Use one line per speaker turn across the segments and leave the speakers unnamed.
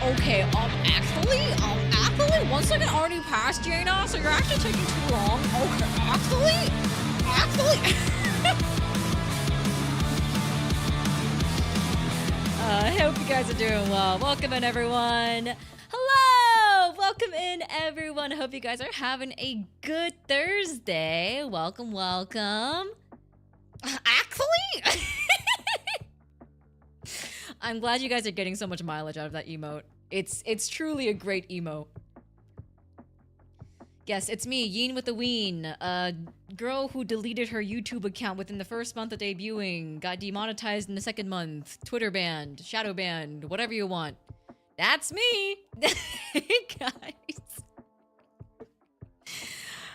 Okay, actually, 1 second already passed, Yena, so you're actually taking too long. Okay, actually. I hope you guys are doing well. Welcome in, everyone. Hello! Welcome in, everyone. I hope you guys are having a good Thursday. Welcome. Actually? I'm glad you guys are getting so much mileage out of that emote. It's truly a great emote. Yes, it's me, Yeen with the Ween, a girl who deleted her YouTube account within the first month of debuting, got demonetized in the second month, Twitter banned, shadow banned, whatever you want. That's me! Hey guys.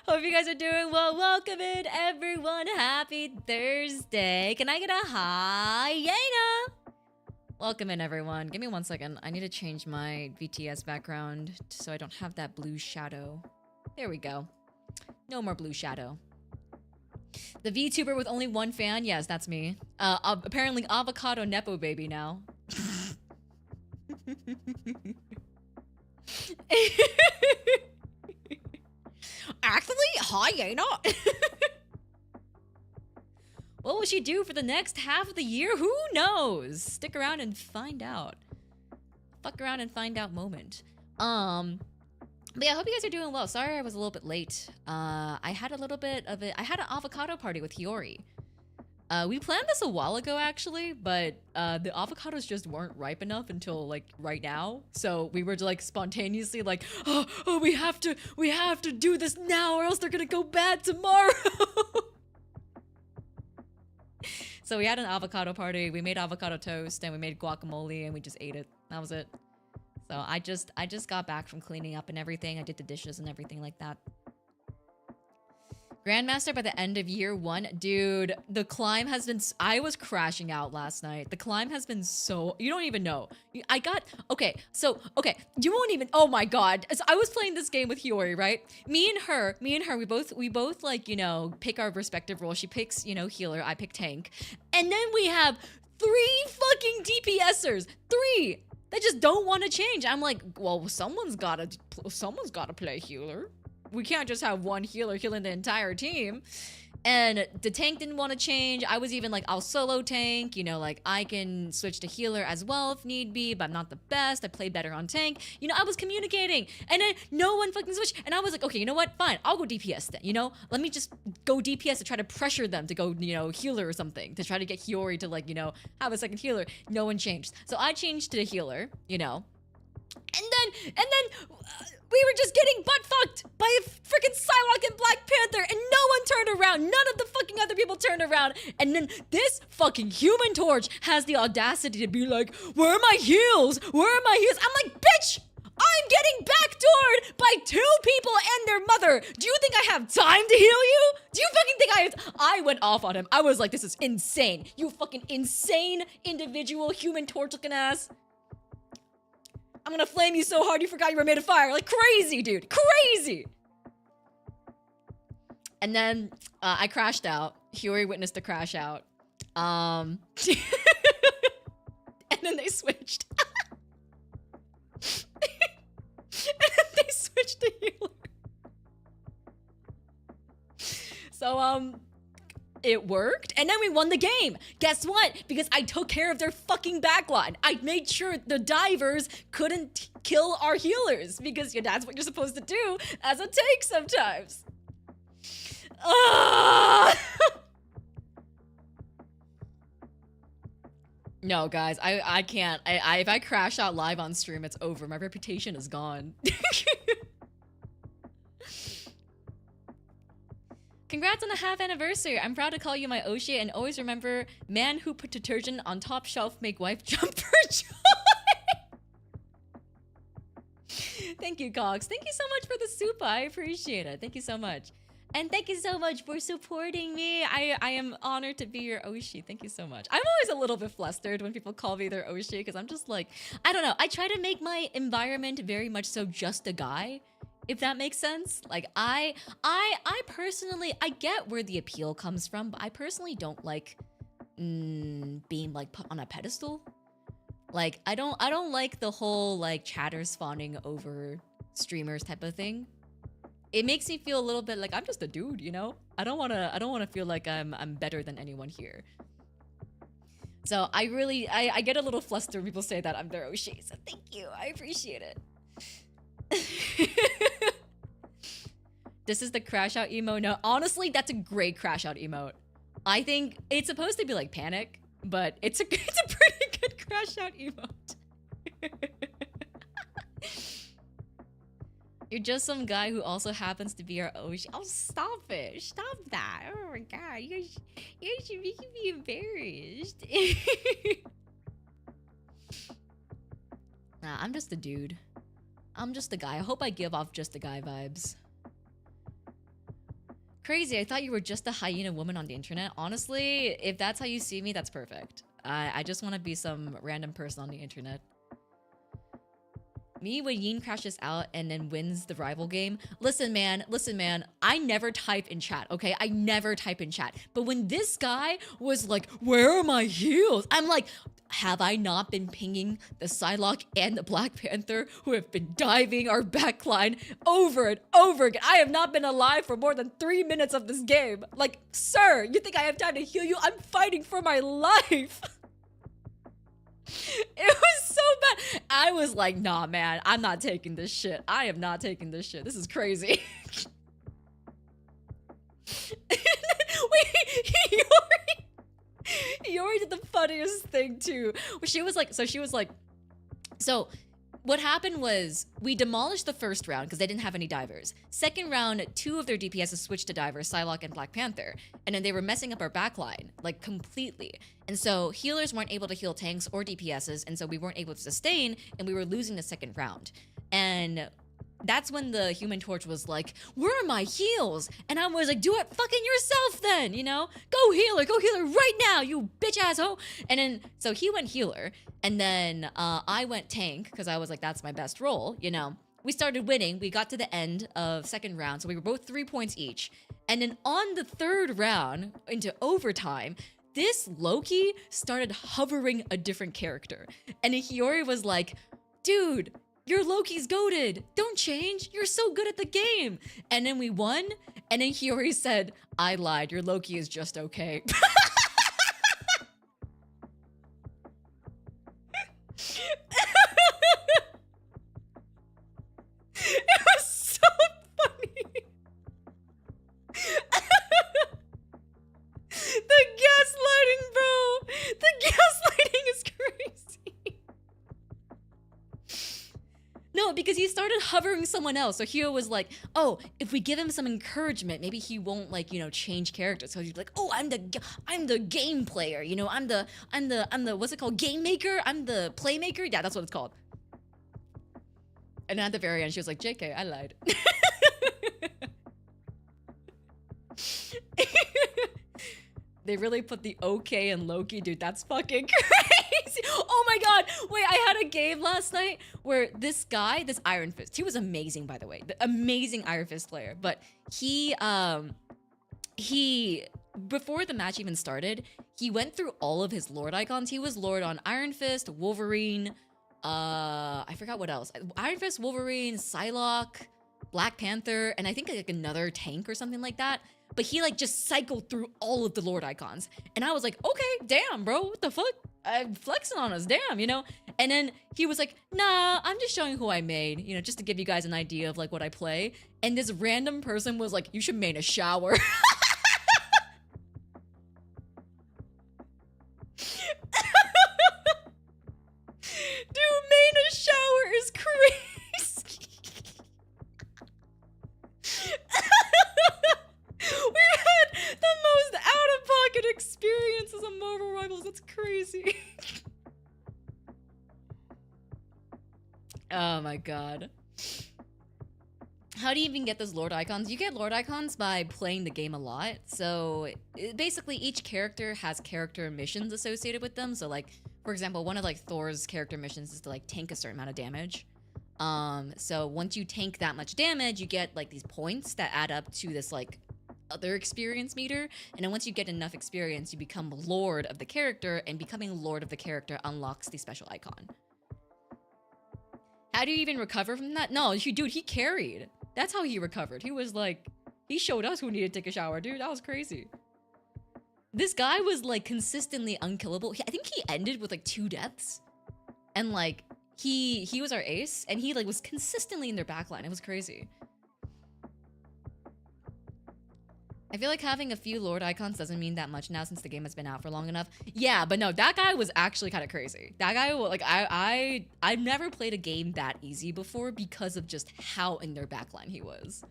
Hope you guys are doing well. Welcome in, everyone. Happy Thursday. Can I get a hi, Yena? Welcome in, everyone. Give me 1 second. I need to change my VTS background so I don't have that blue shadow. There we go. No more blue shadow. The VTuber with only 1 fan? Yes, that's me. Apparently Avocado Nepo baby now. Actually, hi, Yena. What will she do for the next half of the year? Who knows? Stick around and find out. Fuck around and find out moment. But yeah, I hope you guys are doing well. Sorry I was a little bit late. I had a little bit of it. I had an avocado party with Hiyori. We planned this a while ago, actually, but the avocados just weren't ripe enough until like right now. So we were like spontaneously like, oh, we have to do this now or else they're gonna go bad tomorrow. So we had an avocado party, we made avocado toast, and we made guacamole, and we just ate it. That was it. So I just got back from cleaning up and everything. I did the dishes and everything like that. Grandmaster by the end of year 1. Dude, the climb has been... I was crashing out last night. The climb has been so... You don't even know. I got... Okay, you won't even... Oh my god. So I was playing this game with Hiyori, right? Me and her, we both like, you know, pick our respective roles. She picks, you know, healer. I pick tank. And then we have 3 fucking DPSers. 3! They just don't want to change. I'm like, well, someone's gotta play healer. We can't just have 1 healer healing the entire team. And the tank didn't want to change. I was even like, I'll solo tank. You know, like I can switch to healer as well if need be, but I'm not the best. I play better on tank. You know, I was communicating and then no one fucking switched. And I was like, okay, you know what? Fine, I'll go DPS then, you know? Let me just go DPS to try to pressure them to go, you know, healer or something. To try to get Hiyori to like, you know, have a second healer. No one changed. So I changed to the healer, you know? And then we were just getting butt fucked by a freaking Psylocke and Black Panther, and no one turned around. None of the fucking other people turned around. And then this fucking Human Torch has the audacity to be like, "Where are my heals? Where are my heals?" I'm like, bitch, I'm getting backdoored by 2 people and their mother. Do you think I have time to heal you? Do you fucking think I went off on him. I was like, this is insane. You fucking insane individual Human Torch looking ass. I'm gonna flame you so hard you forgot you were made of fire. Like crazy, dude. Crazy! And then I crashed out. Hiyori witnessed the crash out. And then they switched. And then they switched to healer. So, it worked, and then we won the game. Guess what? Because I took care of their fucking backline. I made sure the divers couldn't kill our healers, because that's what you're supposed to do as a tank sometimes. No, guys, I can't. If I crash out live on stream, it's over. My reputation is gone. Congrats on the half anniversary. I'm proud to call you my Oshi and always remember, man who put detergent on top shelf make wife jump for joy. Thank you, Cox. Thank you so much for the soup. I appreciate it. Thank you so much. And thank you so much for supporting me. I am honored to be your Oshi. Thank you so much. I'm always a little bit flustered when people call me their Oshi because I'm just like, I don't know. I try to make my environment very much so just a guy. If that makes sense. Like I personally, I get where the appeal comes from, but I personally don't like being like put on a pedestal. Like, I don't like the whole like chatters spawning over streamers type of thing. It makes me feel a little bit like I'm just a dude, you know? I don't wanna feel like I'm better than anyone here. So I get a little flustered when people say that I'm their Oshi. So thank you. I appreciate it. This is the crash out emote. No, honestly, that's a great crash out emote. I think it's supposed to be like panic, but it's a pretty good crash out emote. You're just some guy who also happens to be our Oshi. Oh, stop it. Stop that. Oh my god. You should make me embarrassed. Nah, I'm just a dude. I'm just a guy. I hope I give off just a guy vibes. Crazy, I thought you were just a hyena woman on the internet. Honestly, if that's how you see me, that's perfect. I just want to be some random person on the internet. Me when Yin crashes out and then wins the rival game. Listen, man. I never type in chat, okay? I never type in chat. But when this guy was like, where are my heels? I'm like, have I not been pinging the Psylocke and the Black Panther who have been diving our backline over and over again? I have not been alive for more than 3 minutes of this game. Like, sir, you think I have time to heal you? I'm fighting for my life. It was so bad. I was like, nah, man, I'm not taking this shit. I am not taking this shit. This is crazy. Wait, Yori did the funniest thing too. She was like, so what happened was we demolished the first round because they didn't have any divers. Second round, 2 of their DPSs switched to divers, Psylocke and Black Panther. And then they were messing up our backline, like completely. And so healers weren't able to heal tanks or DPSs, and so we weren't able to sustain, and we were losing the second round. And that's when the Human Torch was like, where are my heals? And I was like, do it fucking yourself then, you know? Go healer right now, you bitch asshole. And then, so he went healer, and then I went tank, because I was like, that's my best role, you know? We started winning, we got to the end of second round, so we were both 3 points each. And then on the third round, into overtime, this Loki started hovering a different character. And Hiyori was like, dude, your Loki's goated. Don't change. You're so good at the game. And then we won. And then Hiyori said, I lied. Your Loki is just okay. It was so funny. The gaslighting, bro. The gaslighting is crazy. No, because he started hovering someone else. So Hio was like, oh, if we give him some encouragement, maybe he won't, like, you know, change characters. So he's like, oh, I'm the game player, you know, I'm the what's it called? Game maker? I'm the playmaker? Yeah, that's what it's called. And then at the very end, she was like, JK, I lied. They really put the okay in Loki, dude. That's fucking crazy. Oh my god. Wait, I had a game last night where this guy, this Iron Fist, he was amazing, by the way. The amazing Iron Fist player. But he, before the match even started, he went through all of his Lord icons. He was Lord on Iron Fist, Wolverine, I forgot what else. Iron Fist, Wolverine, Psylocke, Black Panther, and I think like another tank or something like that. But he like just cycled through all of the Lord icons. And I was like, okay, damn, bro, what the fuck? Flexing on us, damn, you know? And then he was like, nah, I'm just showing who I made, you know, just to give you guys an idea of like what I play. And this random person was like, you should main a shower. Dude, main a shower is crazy. We've had the most out-of-pocket experiences of Marvel Rivals. That's crazy. Oh my god. How do you even get those Lord icons? You get Lord icons by playing the game a lot. So basically each character has character missions associated with them. So like, for example, one of like Thor's character missions is to like tank a certain amount of damage. So once you tank that much damage, you get like these points that add up to this like other experience meter, and then once you get enough experience, you become Lord of the character, and becoming Lord of the character unlocks the special icon. How do you even recover from that? No, dude, he carried. That's how he recovered. He was like, he showed us who needed to take a shower, dude. That was crazy. This guy was like consistently unkillable. I think he ended with like 2 deaths, and like he was our ace, and he like was consistently in their backline. It was crazy. I feel like having a few Lord icons doesn't mean that much now since the game has been out for long enough. Yeah, but no, that guy was actually kind of crazy. That guy, like, I've never played a game that easy before because of just how in their backline he was.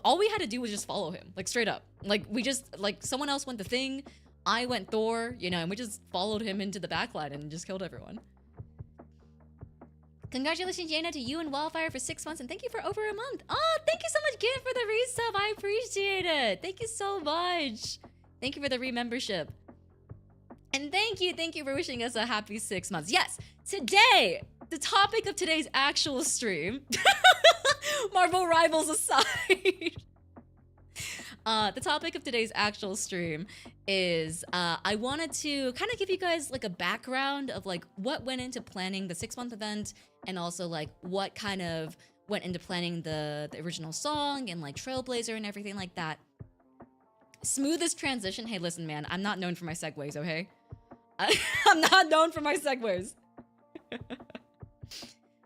All we had to do was just follow him, like straight up. Like we just, like someone else went the thing, I went Thor, you know, and we just followed him into the backline and just killed everyone. Congratulations, Yena, to you and Wildfire for 6 months, and thank you for over a month. Oh, thank you so much, Gid, for the resub. I appreciate it. Thank you so much. Thank you for the re-membership. And thank you for wishing us a happy 6 months. Yes, today, the topic of today's actual stream, Marvel Rivals aside, the topic of today's actual stream is I wanted to kind of give you guys like a background of like what went into planning the 6-month event, and also like what kind of went into planning the original song and like Trailblazer and everything like that. Smoothest transition. Hey, listen, man, I'm not known for my segues, okay? I'm not known for my segues.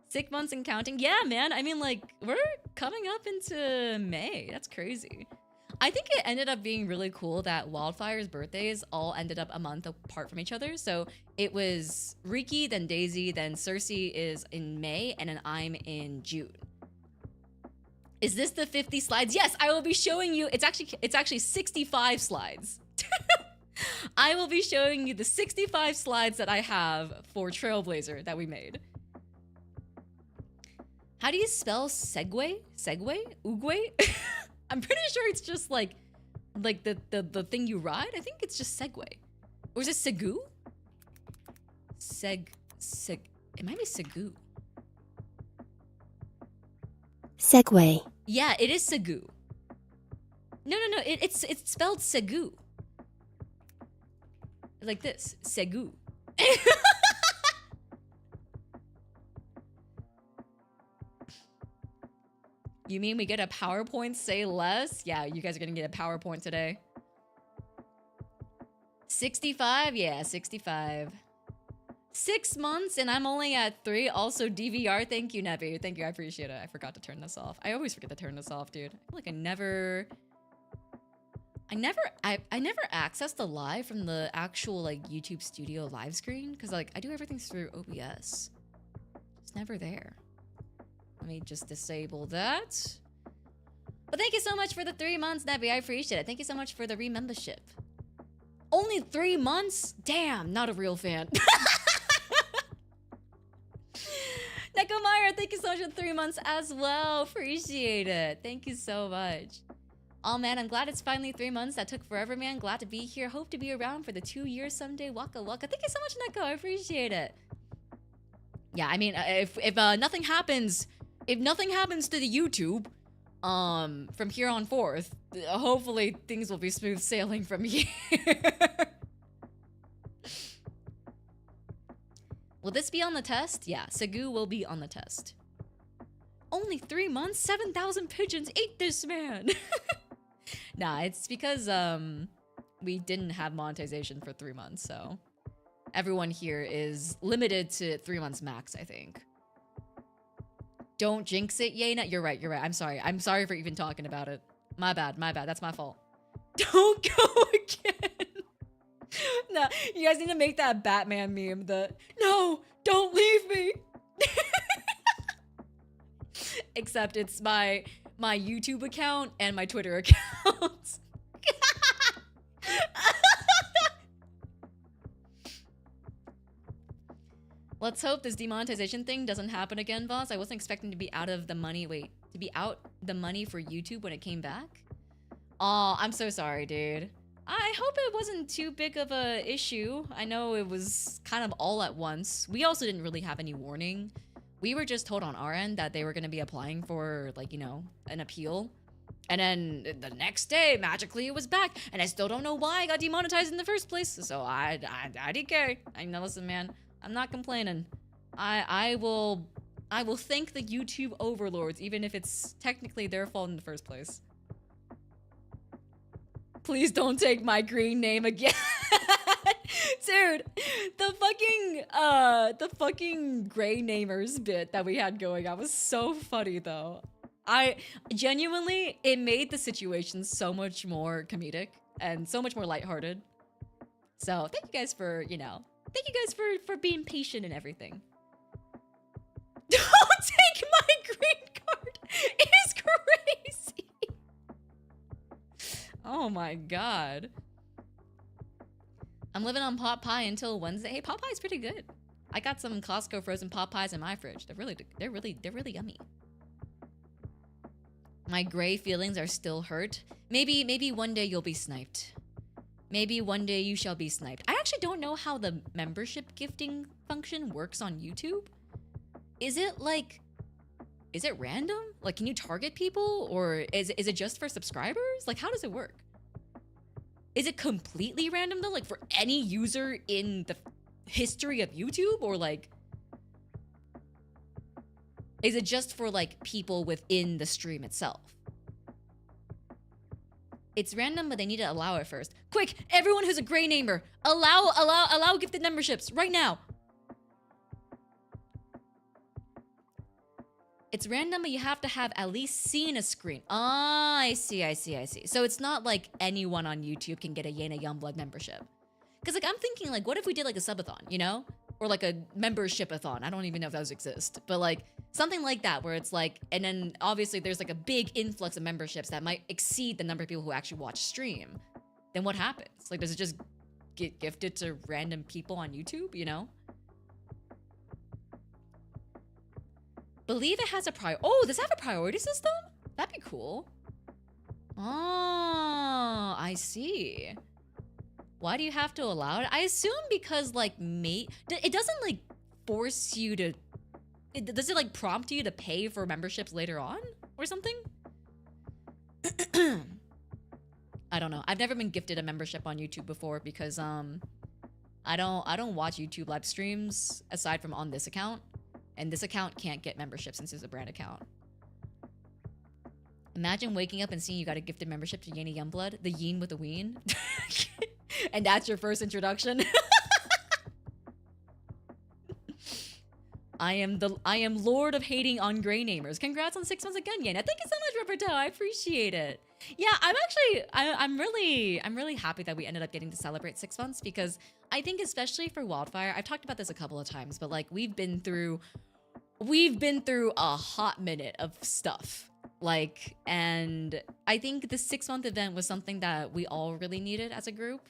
6 months and counting. Yeah, man. I mean, like, we're coming up into May. That's crazy. I think it ended up being really cool that Wildfire's birthdays all ended up a month apart from each other. So it was Riki, then Daisy, then Cersea is in May, and then I'm in June. Is this the 50 slides? Yes, I will be showing you. It's actually 65 slides. I will be showing you the 65 slides that I have for Trailblazer that we made. How do you spell segue? Segue? Ugwe? I'm pretty sure it's just like the thing you ride. I think it's just Segway. Or is it Segu? It might be Segu.
Segway.
Yeah, it is Segu. No. It's spelled Segu. Like this. Segu. You mean we get a PowerPoint, say less? Yeah, you guys are gonna get a PowerPoint today. 65? Yeah, 65. 6 months and I'm only at 3. Also DVR, thank you, Nevi. Thank you, I appreciate it. I forgot to turn this off. I always forget to turn this off, dude. I feel like I never accessed the live from the actual like YouTube studio live screen, because like I do everything through OBS. It's never there. Let me just disable that. But thank you so much for the 3 months, Nevi. I appreciate it. Thank you so much for the re-membership. Only 3 months? Damn, not a real fan. Nekomira, thank you so much for 3 months as well. Appreciate it. Thank you so much. Oh man, I'm glad it's finally 3 months. That took forever, man. Glad to be here. Hope to be around for the 2 years someday. Waka waka. Thank you so much, Neko. I appreciate it. Yeah, I mean, if nothing happens... If nothing happens to the YouTube, from here on forth, hopefully things will be smooth sailing from here. Will this be on the test? Yeah, Segu will be on the test. Only 3 months? 7,000 pigeons ate this man! Nah, it's because, we didn't have monetization for 3 months, so... Everyone here is limited to 3 months max, I think. Don't jinx it, Yena. You're right. I'm sorry for even talking about it. My bad. That's my fault. Don't go again. No, you guys need to make that Batman meme. No, don't leave me. Except it's my YouTube account and my Twitter account. Let's hope this demonetization thing doesn't happen again, boss. I wasn't expecting to be out of the money. Wait, to be out the money for YouTube when it came back? Aw, I'm so sorry, dude. I hope it wasn't too big of a issue. I know it was kind of all at once. We also didn't really have any warning. We were just told on our end that they were going to be applying for, like, you know, an appeal. And then the next day, magically it was back, and I still don't know why I got demonetized in the first place. So I DK. I know, listen, man, I'm not complaining. I will thank the YouTube overlords, even if it's technically their fault in the first place. Please don't take my green name again. Dude, the fucking gray namers bit that we had going on was so funny though. I genuinely, it made the situation so much more comedic and so much more lighthearted. So thank you guys for, you know, thank you guys for being patient and everything. Don't take my green card. It is crazy. Oh my god. I'm living on pot pie until Wednesday. Hey, pot pie is pretty good. I got some Costco frozen pot pies in my fridge. They're really yummy. My gray feelings are still hurt. Maybe one day you'll be sniped. Maybe one day you shall be sniped. I actually don't know how the membership gifting function works on YouTube. Is it random? Like, can you target people, or is it just for subscribers? Like, how does it work? Is it completely random though? Like, for any user in the history of YouTube, or like, is it just for like people within the stream itself? It's random, but they need to allow it first. Quick, everyone who's a gray namer, allow gifted memberships right now. It's random, but you have to have at least seen a screen. Ah, I see. So it's not like anyone on YouTube can get a Yena Youngblood membership. Because like, I'm thinking like, what if we did like a subathon, you know? Or like a membership-a-thon. I don't even know if those exist. But like, something like that where it's like, and then obviously there's like a big influx of memberships that might exceed the number of people who actually watch stream. Then what happens? Like, does it just get gifted to random people on YouTube, you know? Believe it has a oh, does it have a priority system? That'd be cool. Oh, I see. Why do you have to allow it? I assume because like it doesn't like force you to, does it like prompt you to pay for memberships later on or something? I don't know. I've never been gifted a membership on YouTube before because I don't watch YouTube live streams aside from on this account. And this account can't get membership since it's a brand account. Imagine waking up and seeing you got a gifted membership to Yena Youngblood, the Yeen with a ween. And that's your first introduction. I am Lord of hating on gray namers. Congrats on 6 months again, Yena. Thank you so much, Roberto. I appreciate it. Yeah, I'm really happy that we ended up getting to celebrate 6 months, because I think especially for Wildfire, I've talked about this a couple of times, but like we've been through a hot minute of stuff. Like, and I think the 6 month event was something that we all really needed as a group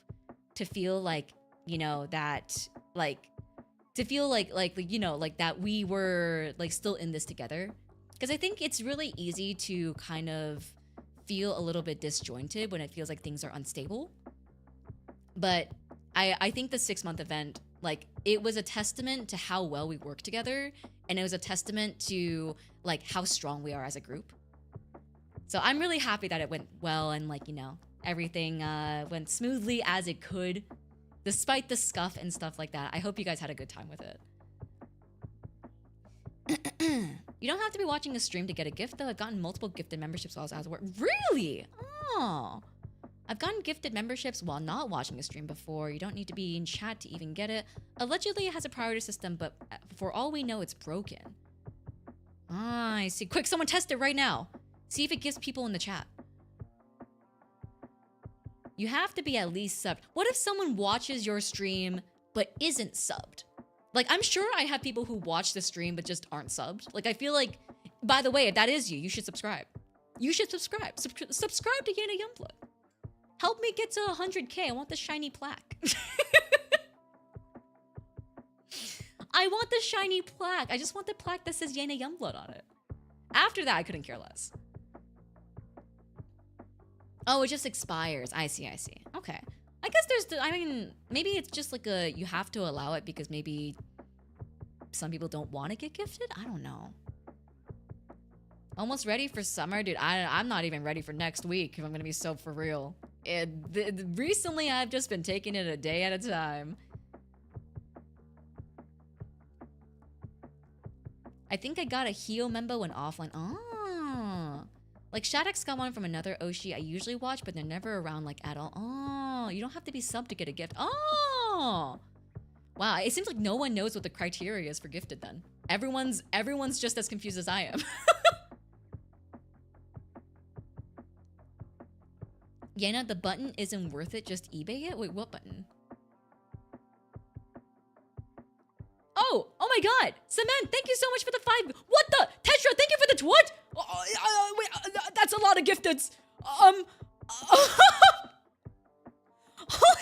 to feel like, you know, that like, to feel like, you know, like that we were like still in this together. Because I think it's really easy to kind of feel a little bit disjointed when it feels like things are unstable. But I think the 6 month event, like, it was a testament to how well we work together, and it was a testament to like how strong we are as a group. So I'm really happy that it went well, and like, you know, everything went smoothly as it could, despite the scuff and stuff like that. I hope you guys had a good time with it. You don't have to be watching a stream to get a gift though. I've gotten multiple gifted memberships while I was out of work. Really? Oh. I've gotten gifted memberships while not watching a stream before. You don't need to be in chat to even get it. Allegedly it has a priority system, but for all we know, it's broken. Ah, I see. Quick, someone test it right now. See if it gives people in the chat. You have to be at least subbed. What if someone watches your stream but isn't subbed? Like, I'm sure I have people who watch the stream but just aren't subbed. Like, I feel like, by the way, if that is you, you should subscribe. You should subscribe. Subscribe to Yena Youngblood. Help me get to 100K. I want the shiny plaque. I want the shiny plaque. I just want the plaque that says Yena Youngblood on it. After that, I couldn't care less. Oh, it just expires. I see. Okay. I guess I mean, maybe it's just like you have to allow it because maybe some people don't want to get gifted? I don't know. Almost ready for summer, dude. I'm not even ready for next week, if I'm gonna be so for real. Recently, I've just been taking it a day at a time. I think I got a Hio member when offline. Oh. Like, Shaddix got one from another Oshi I usually watch, but they're never around, like, at all. Oh, you don't have to be sub to get a gift. Oh! Wow, it seems like no one knows what the criteria is for gifted, then. Everyone's just as confused as I am. Yena, the button isn't worth it, just eBay it? Wait, what button? Oh my god! Cement, thank you so much for the 5. What the? Tetra, thank you for the what? Wait, that's a lot of gifteds. Holy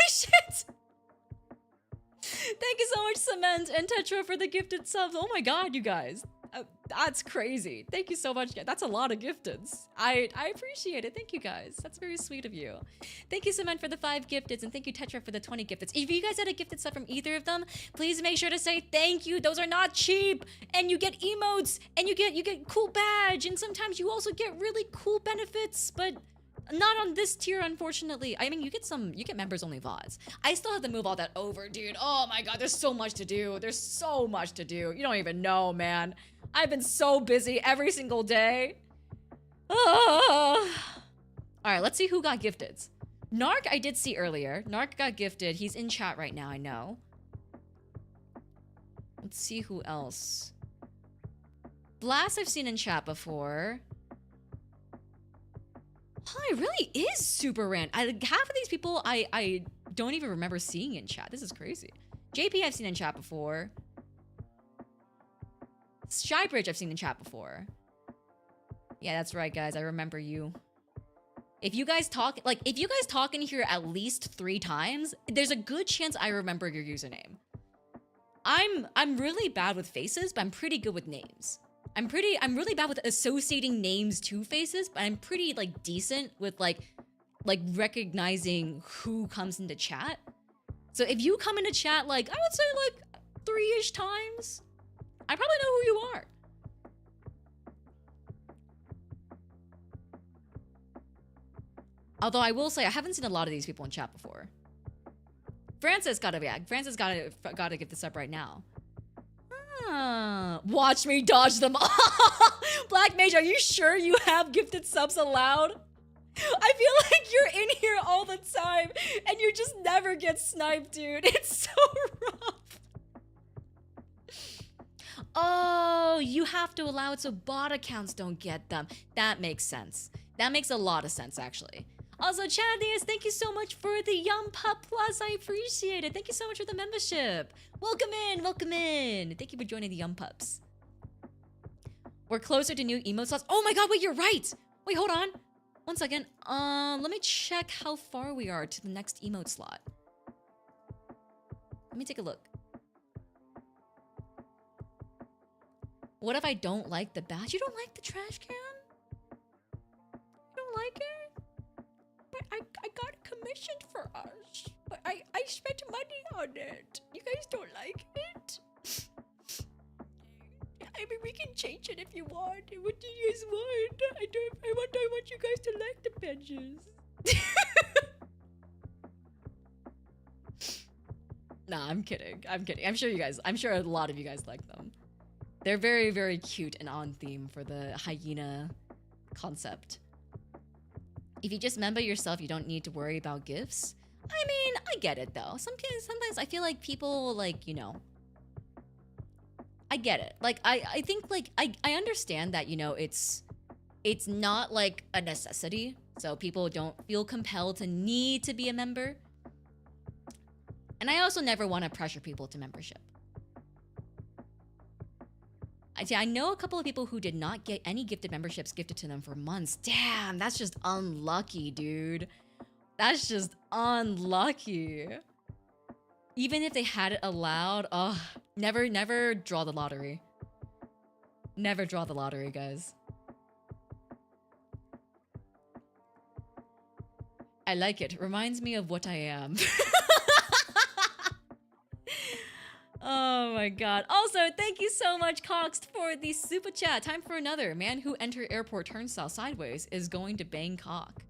shit! Thank you so much, Cement and Tetra, for the gifted subs. Oh my god, you guys. That's crazy. Thank you so much. That's a lot of gifteds. I appreciate it. Thank you guys. That's very sweet of you. Thank you, Cement, for the 5 gifteds, and thank you, Tetra, for the 20 gifteds. If you guys had a gifted sub from either of them, please make sure to say thank you. Those are not cheap, and you get emotes, and you get cool badge, and sometimes you also get really cool benefits, but not on this tier, unfortunately. I mean, you get members only VODs. I still have to move all that over, dude. Oh my god, there's so much to do. There's so much to do. You don't even know, man. I've been so busy every single day. All right, let's see who got gifted. Narc, I did see earlier. Narc got gifted. He's in chat right now, I know. Let's see who else. Blast, I've seen in chat before. Oh, it really is super random. Half of these people I don't even remember seeing in chat. This is crazy. JP, I've seen in chat before. Skybridge, I've seen in chat before. Yeah, that's right, guys. I remember you. If you guys talk in here at least 3 times, there's a good chance I remember your username. I'm really bad with faces, but I'm pretty good with names. I'm really bad with associating names to faces, but I'm pretty like decent with like recognizing who comes into chat. So if you come into chat like, I would say like 3-ish times, I probably know who you are. Although I will say I haven't seen a lot of these people in chat before. Francis gotta give this up right now. Watch me dodge them all. Black Mage, are you sure you have gifted subs allowed? I feel like you're in here all the time and you just never get sniped, dude. It's so rough. Oh, you have to allow it so bot accounts don't get them. That makes sense. That makes a lot of sense, actually. Also, Chadius, thank you so much for the Yum Pup Plus. I appreciate it. Thank you so much for the membership. Welcome in, welcome in. Thank you for joining the Yum Pups. We're closer to new emote slots. Oh my god, wait, you're right. Wait, hold on. 1 second. Let me check how far we are to the next emote slot. Let me take a look. What if I don't like the badge? You don't like the trash can? You don't like it? But I got it commissioned for us. But I spent money on it. You guys don't like it? I mean, we can change it if you want. What do you guys want? I want you guys to like the badges. Nah, I'm kidding. I'm kidding. I'm sure a lot of you guys like them. They're very, very cute and on theme for the hyena concept. If you just member yourself, you don't need to worry about gifts. I mean, I get it though. Sometimes I feel like people like, you know, I get it. Like, I think like, I understand that, you know, it's not like a necessity. So people don't feel compelled to need to be a member. And I also never want to pressure people to membership. I know a couple of people who did not get any gifted memberships gifted to them for months. Damn, that's just unlucky, dude. That's just unlucky. Even if they had it allowed, never draw the lottery. Never draw the lottery, guys. I like it. Reminds me of what I am. Oh my god. Also, thank you so much, Cox, for the super chat. Time for another. Man who enter airport turnstile sideways is going to Bangkok.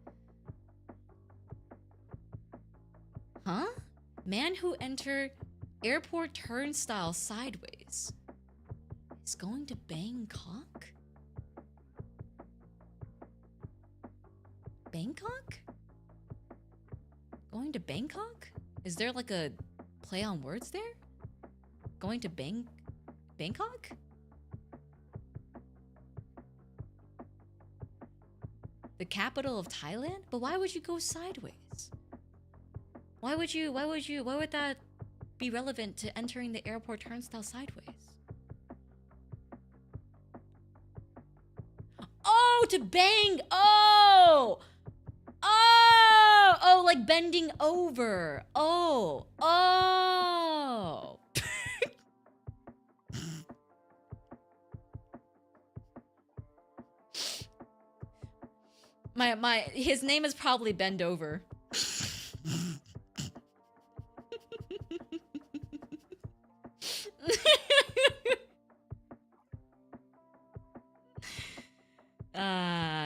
Huh? Man who enter airport turnstile sideways is going to Bangkok? Bangkok? Going to Bangkok? Is there like a play on words there? Going to Bangkok? The capital of Thailand? But why would you go sideways? Why would that be relevant to entering the airport turnstile sideways? Oh, to bang! Oh! Oh, like bending over. Oh. His name is probably Bend Over.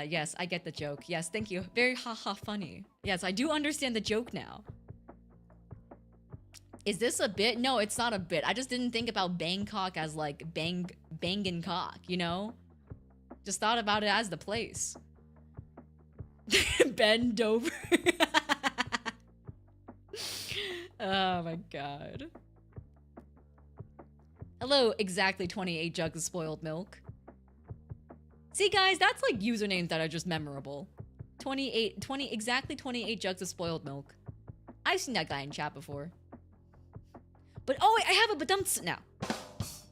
Yes, I get the joke. Yes, thank you. Very haha funny. Yes, I do understand the joke now. Is this a bit? No, it's not a bit. I just didn't think about Bangkok as like bangin' cock, you know? Just thought about it as the place. Bend over. Oh my god. Hello, exactly 28 jugs of spoiled milk. See guys, that's like usernames that are just memorable. exactly 28 jugs of spoiled milk. I've seen that guy in chat before. But oh wait, I have a badumts now.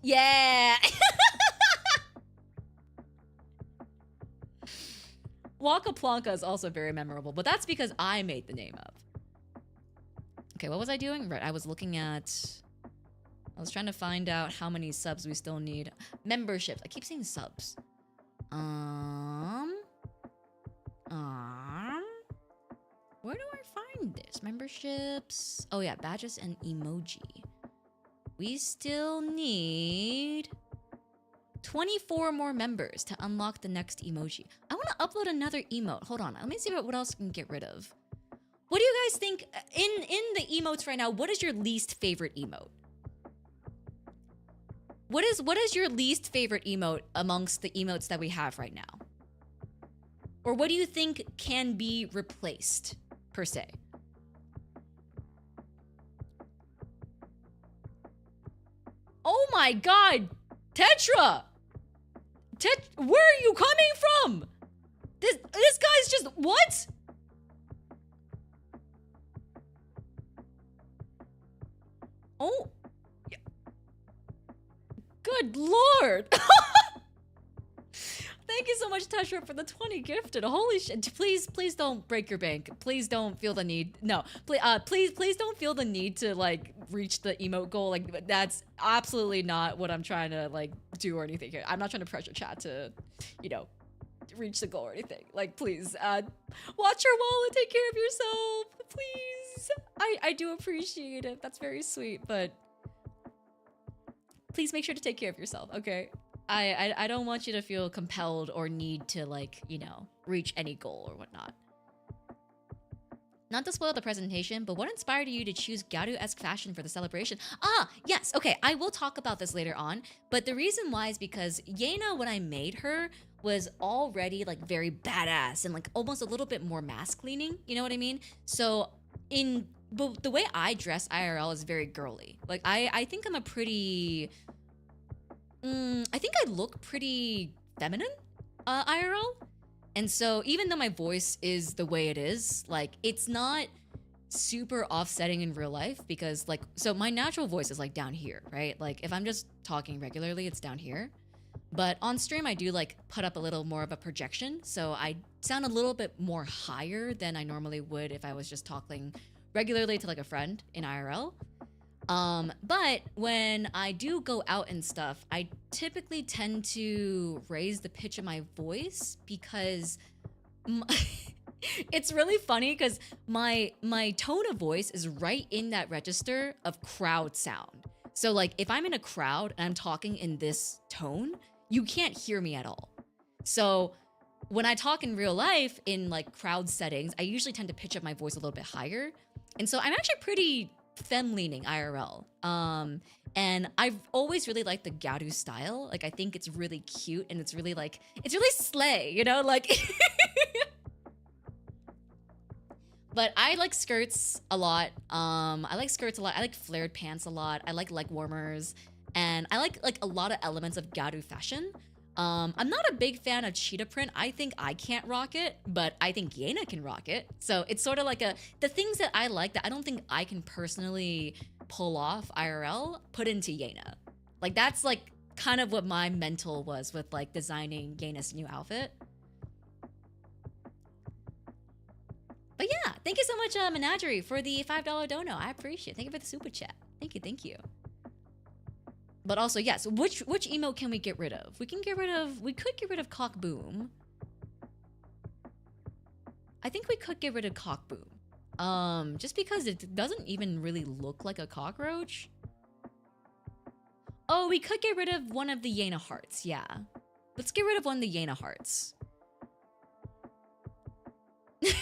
Yeah. Waka Plonka is also very memorable, but that's because I made the name up. Okay, what was I doing? Right, I was trying to find out how many subs we still need. Memberships. I keep saying subs. Where do I find this? Memberships. Oh yeah, badges and emoji. We still need 24 more members to unlock the next emoji. I want to upload another emote. Hold on. Let me see what else I can get rid of. What do you guys think in the emotes right now? What is your least favorite emote? What is your least favorite emote amongst the emotes that we have right now? Or what do you think can be replaced, per se? Oh my god! Tetra! Where are you coming from? This guy's just... What? Oh. Good lord! Thank you so much, Tetra, for the 20 gifted. Holy shit. Please don't break your bank. Please don't feel the need. No. Please don't feel the need to, like, reach the emote goal. Like, that's absolutely not what I'm trying to, like, do or anything here. I'm not trying to pressure chat to, you know, reach the goal or anything. Like, please, watch your wallet. Take care of yourself. Please. I do appreciate it. That's very sweet, but please make sure to take care of yourself, okay? I don't want you to feel compelled or need to, like, you know, reach any goal or whatnot. Not to spoil the presentation, but what inspired you to choose Gyaru-esque fashion for the celebration? Ah, yes, okay, I will talk about this later on, but the reason why is because Yena, when I made her, was already, like, very badass and, like, almost a little bit more mask-leaning, you know what I mean? So, but the way I dress IRL is very girly. Like, I think I'm a pretty... I think I look pretty feminine, IRL. And so even though my voice is the way it is, like, it's not super offsetting in real life because, like, so my natural voice is, like, down here, right? Like, if I'm just talking regularly, it's down here. But on stream, I do, like, put up a little more of a projection. So I sound a little bit more higher than I normally would if I was just talking regularly to, like, a friend in IRL. But when I do go out and stuff, I typically tend to raise the pitch of my voice because it's really funny because my tone of voice is right in that register of crowd sound. So like if I'm in a crowd and I'm talking in this tone, you can't hear me at all. So when I talk in real life in like crowd settings, I usually tend to pitch up my voice a little bit higher. And so I'm actually pretty femme-leaning IRL. And I've always really liked the Garu style. Like I think it's really cute and it's really like, it's really slay, you know, like. But I like skirts a lot. I like skirts a lot. I like flared pants a lot. I like leg warmers. And I like a lot of elements of Garu fashion. I'm not a big fan of cheetah print. I think I can't rock it, but I think Yena can rock it. So it's sort of like the things that I like that I don't think I can personally pull off IRL, put into Yena. Like that's like kind of what my mental was with like designing Yena's new outfit. But yeah, thank you so much, Menagerie, for the $5 dono. I appreciate it. Thank you for the super chat. Thank you, thank you. But also, yes, which emote can we get rid of? We could get rid of Cock Boom. I think we could get rid of Cock Boom. Just because it doesn't even really look like a cockroach. Oh, we could get rid of one of the Yena hearts, yeah. Let's get rid of one of the Yena hearts. Wait,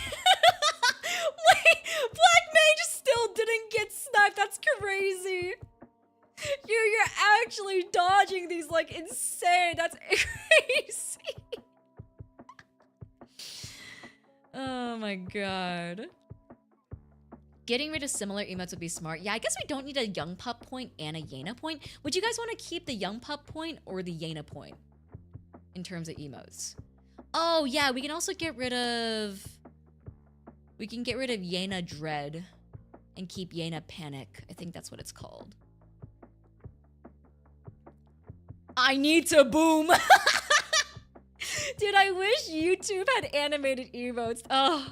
Black Mage still didn't get sniped. That's crazy. You're actually dodging these like insane. That's crazy. Oh my god. Getting rid of similar emotes would be smart. Yeah, I guess we don't need a young pup point and a Yena point. Would you guys want to keep the young pup point or the Yena point in terms of emotes? Oh yeah, we can also get rid of... We can get rid of Yena Dread and keep Yena Panic. I think that's what it's called. I need to boom. Dude, I wish YouTube had animated emotes. Oh.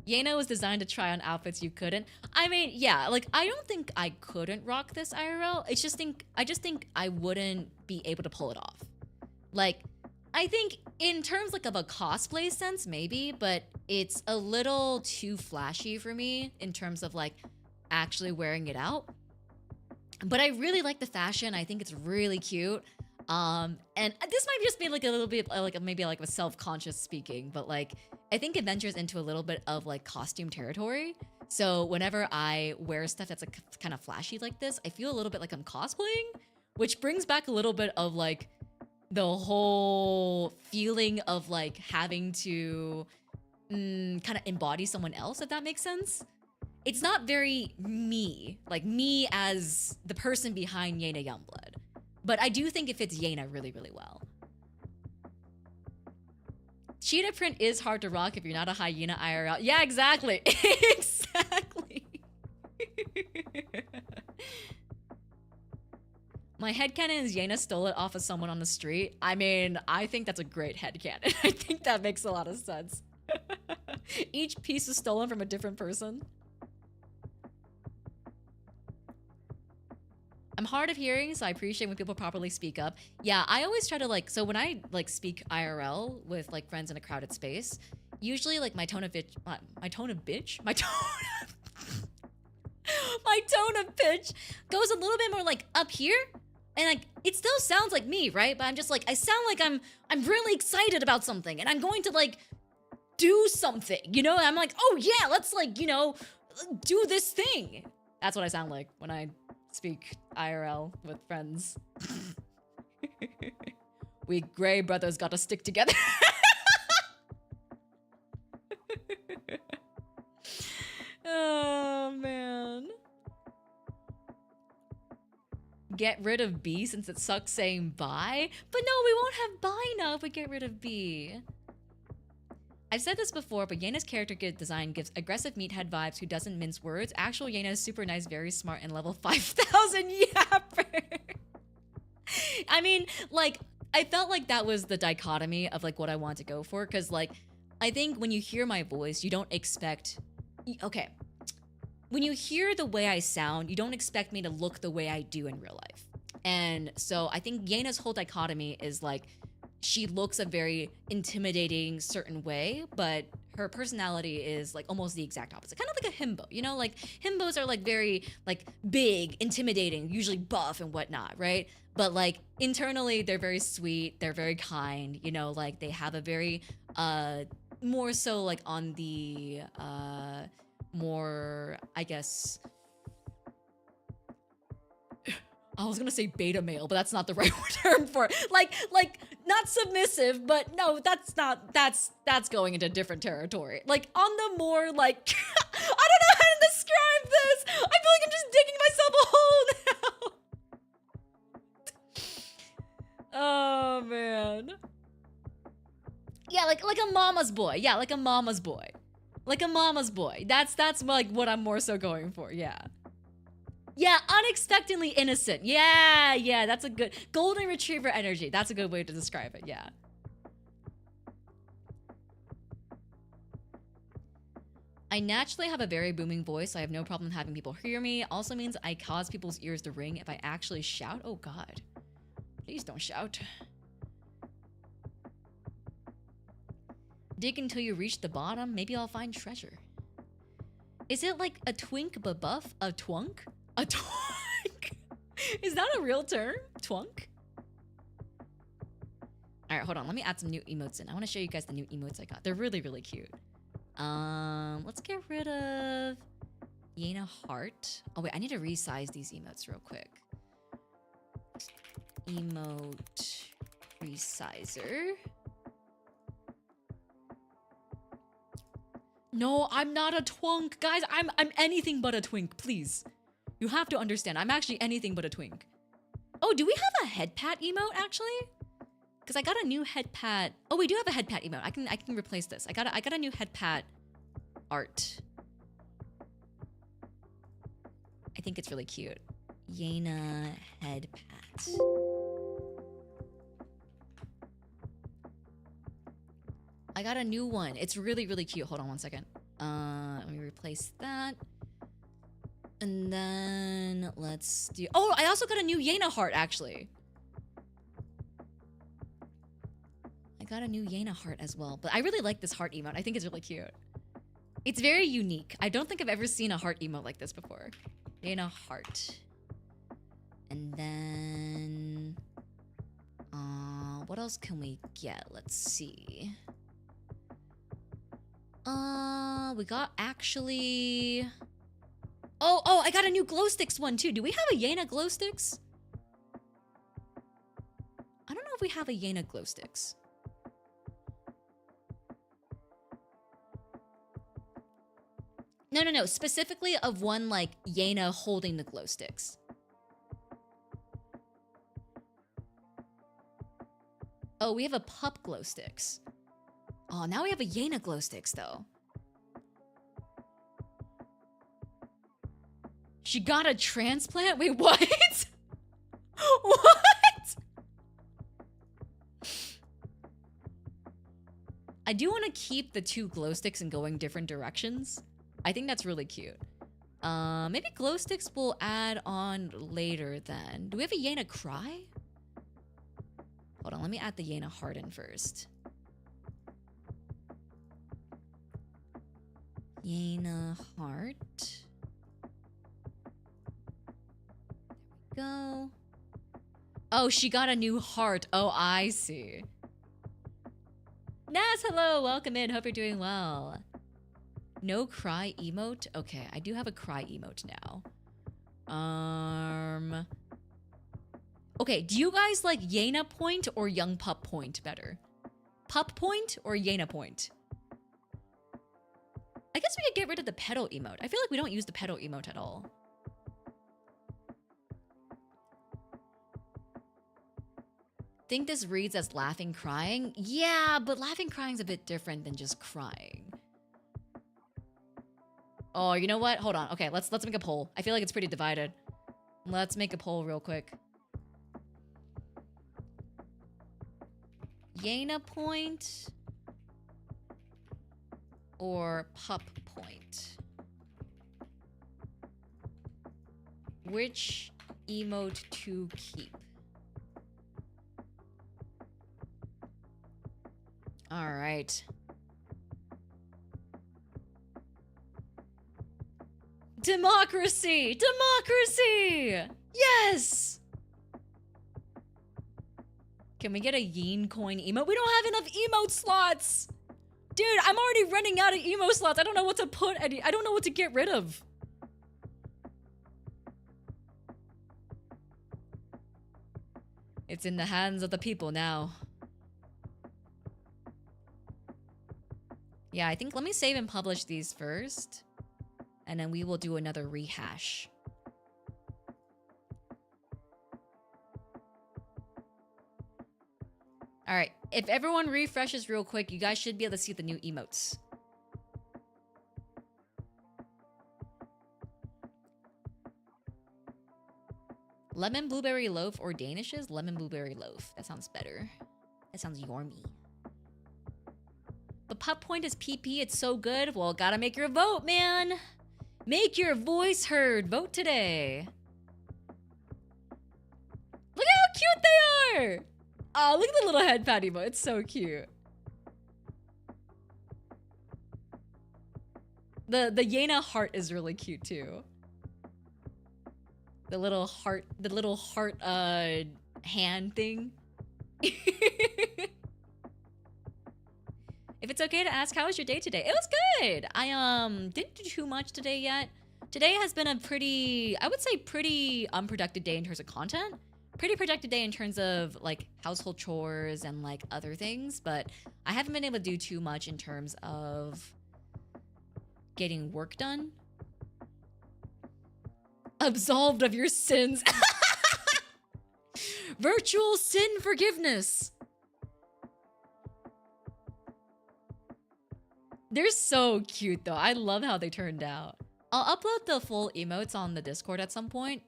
Yena was designed to try on outfits you couldn't. I mean, yeah, like I don't think I couldn't rock this IRL. I just think I wouldn't be able to pull it off. Like, I think in terms like of a cosplay sense, maybe, but it's a little too flashy for me in terms of like actually wearing it out. But I really like the fashion. I think it's really cute. And this might just be like a little bit like maybe like a self-conscious speaking, but like I think it ventures into a little bit of like costume territory. So whenever I wear stuff that's like kind of flashy like this, I feel a little bit like I'm cosplaying, which brings back a little bit of like the whole feeling of like having to kind of embody someone else, if that makes sense. It's not very me, like me as the person behind Yena Youngblood. But I do think it fits Yena really, really well. Cheetah print is hard to rock if you're not a hyena IRL. Yeah, exactly. Exactly. My headcanon is Yena stole it off of someone on the street. I mean, I think that's a great headcanon. I think that makes a lot of sense. Each piece is stolen from a different person. I'm hard of hearing, so I appreciate when people properly speak up. Yeah, I always try to like, so when I like speak IRL with like friends in a crowded space, usually like my tone of pitch goes a little bit more like up here. And like, it still sounds like me, right? But I'm just like, I sound like I'm really excited about something and I'm going to like do something, you know? And I'm like, oh yeah, let's like, you know, do this thing. That's what I sound like when I speak IRL with friends. We Grey brothers gotta stick together. Oh man. Get rid of B since it sucks saying bye? But no, we won't have bye now if we get rid of B. I've said this before, but Yena's character design gives aggressive meathead vibes who doesn't mince words. Actual Yena is super nice, very smart, and level 5,000 yapper. I mean, like, I felt like that was the dichotomy of like what I want to go for, because like, I think when you hear my voice, you don't expect... Okay. When you hear the way I sound, you don't expect me to look the way I do in real life. And so I think Yena's whole dichotomy is like, she looks a very intimidating certain way, but her personality is like almost the exact opposite, kind of like a himbo, you know, like himbos are like very like big, intimidating, usually buff and whatnot, right? But like internally they're very sweet, they're very kind, you know, like they have a very more so like on the more, I guess, I was gonna say beta male, but that's not the right term for it. Like not submissive, but no, that's going into different territory. Like on the more like, I don't know how to describe this. I feel like I'm just digging myself a hole now. Oh man. Yeah, like a mama's boy. Yeah, like a mama's boy. Like a mama's boy. That's like what I'm more so going for. Yeah. Yeah, unexpectedly innocent. Yeah, that's a good golden retriever energy. That's a good way to describe it. Yeah. I naturally have a very booming voice, so I have no problem having people hear me. Also means I cause people's ears to ring if I actually shout. Oh god. Please don't shout. Dig until you reach the bottom. Maybe I'll find treasure. Is it like a twink but buff? A twunk? A twunk? Is that a real term? Twunk? Alright, hold on. Let me add some new emotes in. I want to show you guys the new emotes I got. They're really, really cute. Let's get rid of Yena Heart. Oh wait, I need to resize these emotes real quick. Emote resizer. No, I'm not a twunk. Guys, I'm anything but a twink, please. You have to understand, I'm actually anything but a twink. Oh, do we have a head pat emote actually? Because I got a new head pat. Oh, we do have a head pat emote. I can replace this. I got a new head pat art. I think it's really cute. Yena head pat. I got a new one. It's really, really cute. Hold on one second. Let me replace that. And then let's do... Oh, I also got a new Yena heart, actually. I got a new Yena heart as well. But I really like this heart emote. I think it's really cute. It's very unique. I don't think I've ever seen a heart emote like this before. Yena heart. And then... what else can we get? Let's see. We got actually... Oh, I got a new glow sticks one too. Do we have a Yena glow sticks? I don't know if we have a Yena glow sticks. No. Specifically of one like Yena holding the glow sticks. Oh, we have a pup glow sticks. Oh, now we have a Yena glow sticks though. She got a transplant? Wait, what? What? I do want to keep the two glow sticks and going different directions. I think that's really cute. Maybe glow sticks we'll add on later then. Do we have a Yena cry? Hold on, let me add the Yena heart in first. Yena heart. Go. Oh, she got a new heart. Oh, I see. Nas, hello. Welcome in. Hope you're doing well. No cry emote? Okay, I do have a cry emote now. Okay, do you guys like Yena point or young pup point better? Pup point or Yena point? I guess we could get rid of the pedal emote. I feel like we don't use the pedal emote at all. Think this reads as laughing crying? Yeah, but laughing crying's a bit different than just crying. Oh, you know what? Hold on. Okay, let's make a poll. I feel like it's pretty divided. Let's make a poll real quick. Yena point or pup point? Which emote to keep? All right. Democracy! Democracy! Yes! Can we get a Yen coin emote? We don't have enough emote slots! Dude, I'm already running out of emote slots. I don't know what to put any. I don't know what to get rid of. It's in the hands of the people now. Yeah, I think let me save and publish these first. And then we will do another rehash. Alright, if everyone refreshes real quick, you guys should be able to see the new emotes. Lemon blueberry loaf or Danishes? Lemon blueberry loaf. That sounds better. That sounds yormy. The pup point is PP. It's so good. Well, gotta make your vote, man. Make your voice heard. Vote today. Look how cute they are. Oh, look at the little head pat emote. It's so cute. The Yena heart is really cute too. The little heart hand thing. If it's okay to ask, how was your day today? It was good. I didn't do too much today yet. Today has been a pretty, I would say pretty unproductive day in terms of content. Pretty productive day in terms of like household chores and like other things, but I haven't been able to do too much in terms of getting work done. Absolved of your sins. Virtual sin forgiveness. They're so cute though. I love how they turned out. I'll upload the full emotes on the Discord at some point.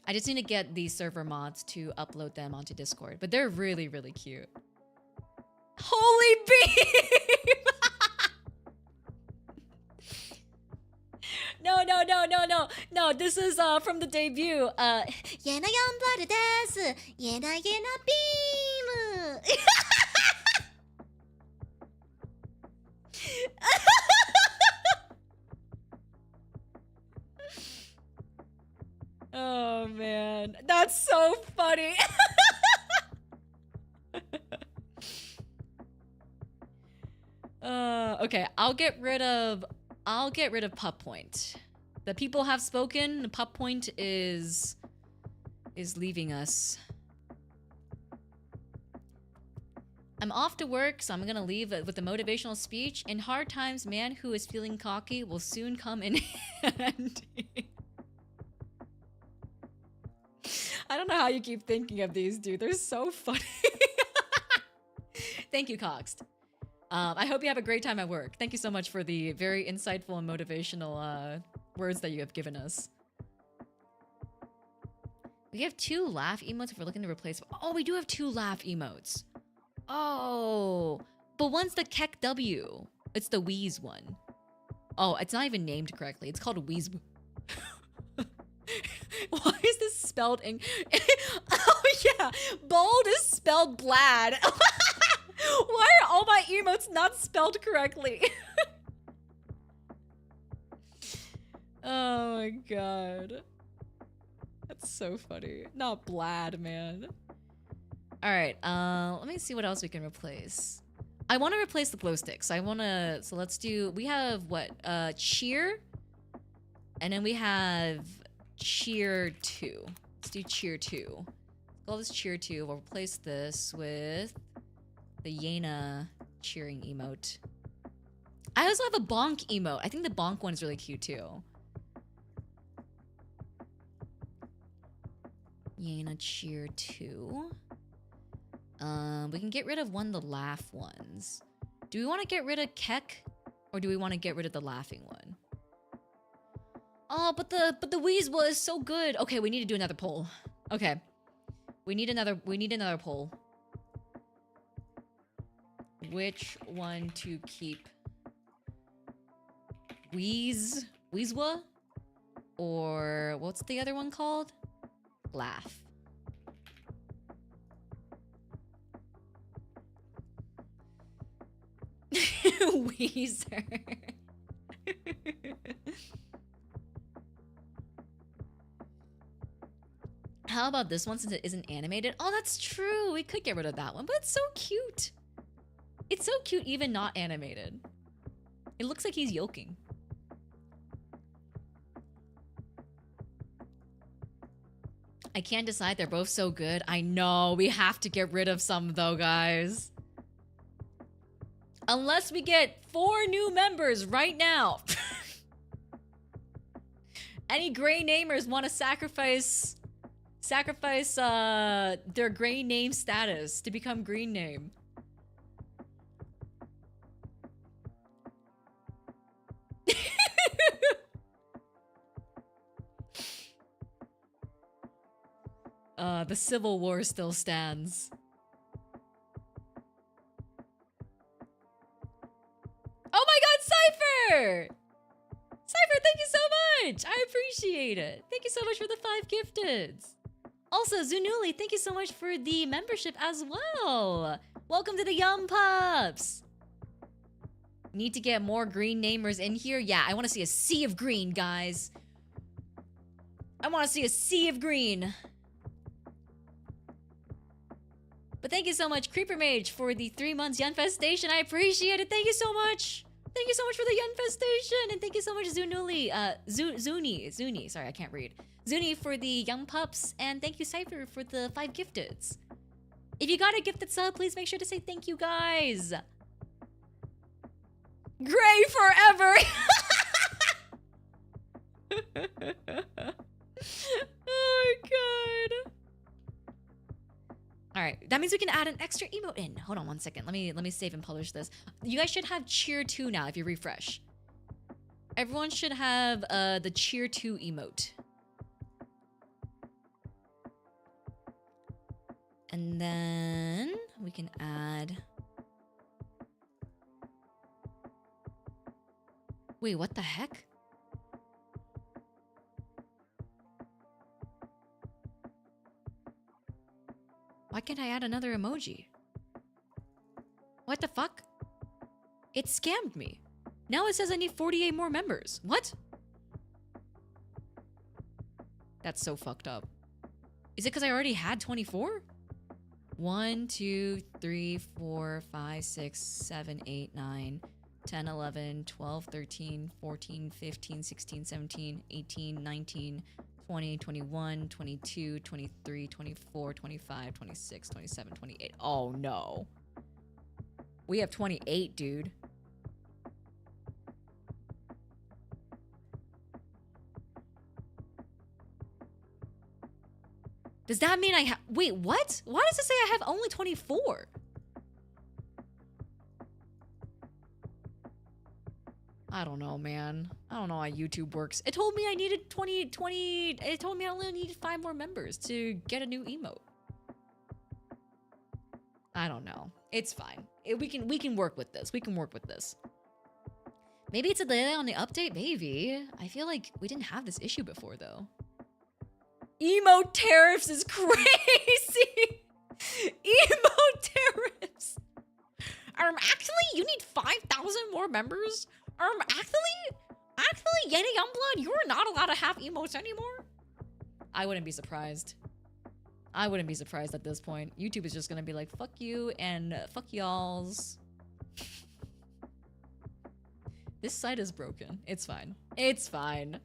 I just need to get these server mods to upload them onto Discord, but they're really, really cute. Holy beam! No, this is from the debut. Yena Youngblood desu. Yena beam. Oh man, that's so funny. Okay, I'll get rid of pup point. The people have spoken. The pup point is leaving us. I'm off to work, so I'm gonna leave with a motivational speech. In hard times, man who is feeling cocky will soon come in handy. I don't know how you keep thinking of these, dude. They're so funny. Thank you, Coxed. I hope you have a great time at work. Thank you so much for the very insightful and motivational words that you have given us. We have 2 laugh emotes if we're looking to replace... Oh, we do have 2 laugh emotes. Oh, but one's the Keck W. It's the Wheeze one. Oh, it's not even named correctly. It's called Wheeze. Why is this spelled in... Oh yeah, bald is spelled blad. Why are all my emotes not spelled correctly? Oh my god. That's so funny. Not blad, man. Alright, let me see what else we can replace. I want to replace the glow sticks. So let's do... We have, what? Cheer? And then we have... Cheer 2. Let's do Cheer 2. Let's call this Cheer 2. We'll replace this with the Yena cheering emote. I also have a bonk emote. I think the bonk one is really cute too. Yena Cheer 2. We can get rid of one of the laugh ones. Do we want to get rid of Keck? Or do we want to get rid of the laughing one? Oh, but the wheeze was so good. Okay, we need to do another poll. Okay. We need another poll. Which one to keep? Wheezwa? Or what's the other one called? Laugh. Weezer. how about this one since it isn't animated? Oh, that's true. We could get rid of that one, but it's so cute. It's so cute even not animated. It looks like he's yoking. I can't decide. They're both so good. I know. We have to get rid of some though, guys. Unless we get 4 new members right now. Any gray namers want to sacrifice their gray name status to become green name? The Civil War still stands. Oh my god, Cypher! Cypher, thank you so much! I appreciate it. Thank you so much for the 5 gifteds. Also, Zunuli, thank you so much for the membership as well. Welcome to the Yum Pups. Need to get more green namers in here? Yeah, I want to see a sea of green, guys. I want to see a sea of green. But thank you so much, Creeper Mage, for the 3 months Yunfestation. I appreciate it. Thank you so much. Thank you so much for the Yunfestation. And thank you so much, Zunuli. Zuni. Sorry, I can't read. Zuni for the Young Pups. And thank you, Cypher, for the 5 gifteds. If you got a gifted sub, please make sure to say thank you, guys. Gray forever. Oh, my God. All right, that means we can add an extra emote in. Hold on 1 second. Let me save and publish this. You guys should have cheer 2 now if you refresh. Everyone should have the cheer 2 emote. And then we can add... Wait, what the heck? Why can't I add another emoji? What the fuck? It scammed me. Now it says I need 48 more members. What? That's so fucked up. Is it because I already had 24? 1, 2, 3, 4, 5, 6, 7, 8, 9, 10, 11, 12, 13, 14, 15, 16, 17, 18, 19, 20, 21, 22, 23, 24, 25, 26, 27, 28. Oh no. We have 28, dude. Does that mean I have... Wait, what? Why does it say I have only 24? I don't know, man. I don't know how YouTube works. It told me I needed 20... It told me I only needed 5 more members to get a new emote. I don't know. It's fine. We can work with this. We can work with this. Maybe it's a delay on the update? Maybe. I feel like we didn't have this issue before, though. Emote tariffs is crazy! Emote tariffs! Actually, you need 5,000 more members? Actually, Yena Youngblood, you're not allowed to have emotes anymore? I wouldn't be surprised. I wouldn't be surprised at this point. YouTube is just gonna be like, fuck you and fuck y'alls. This site is broken. It's fine. It's fine.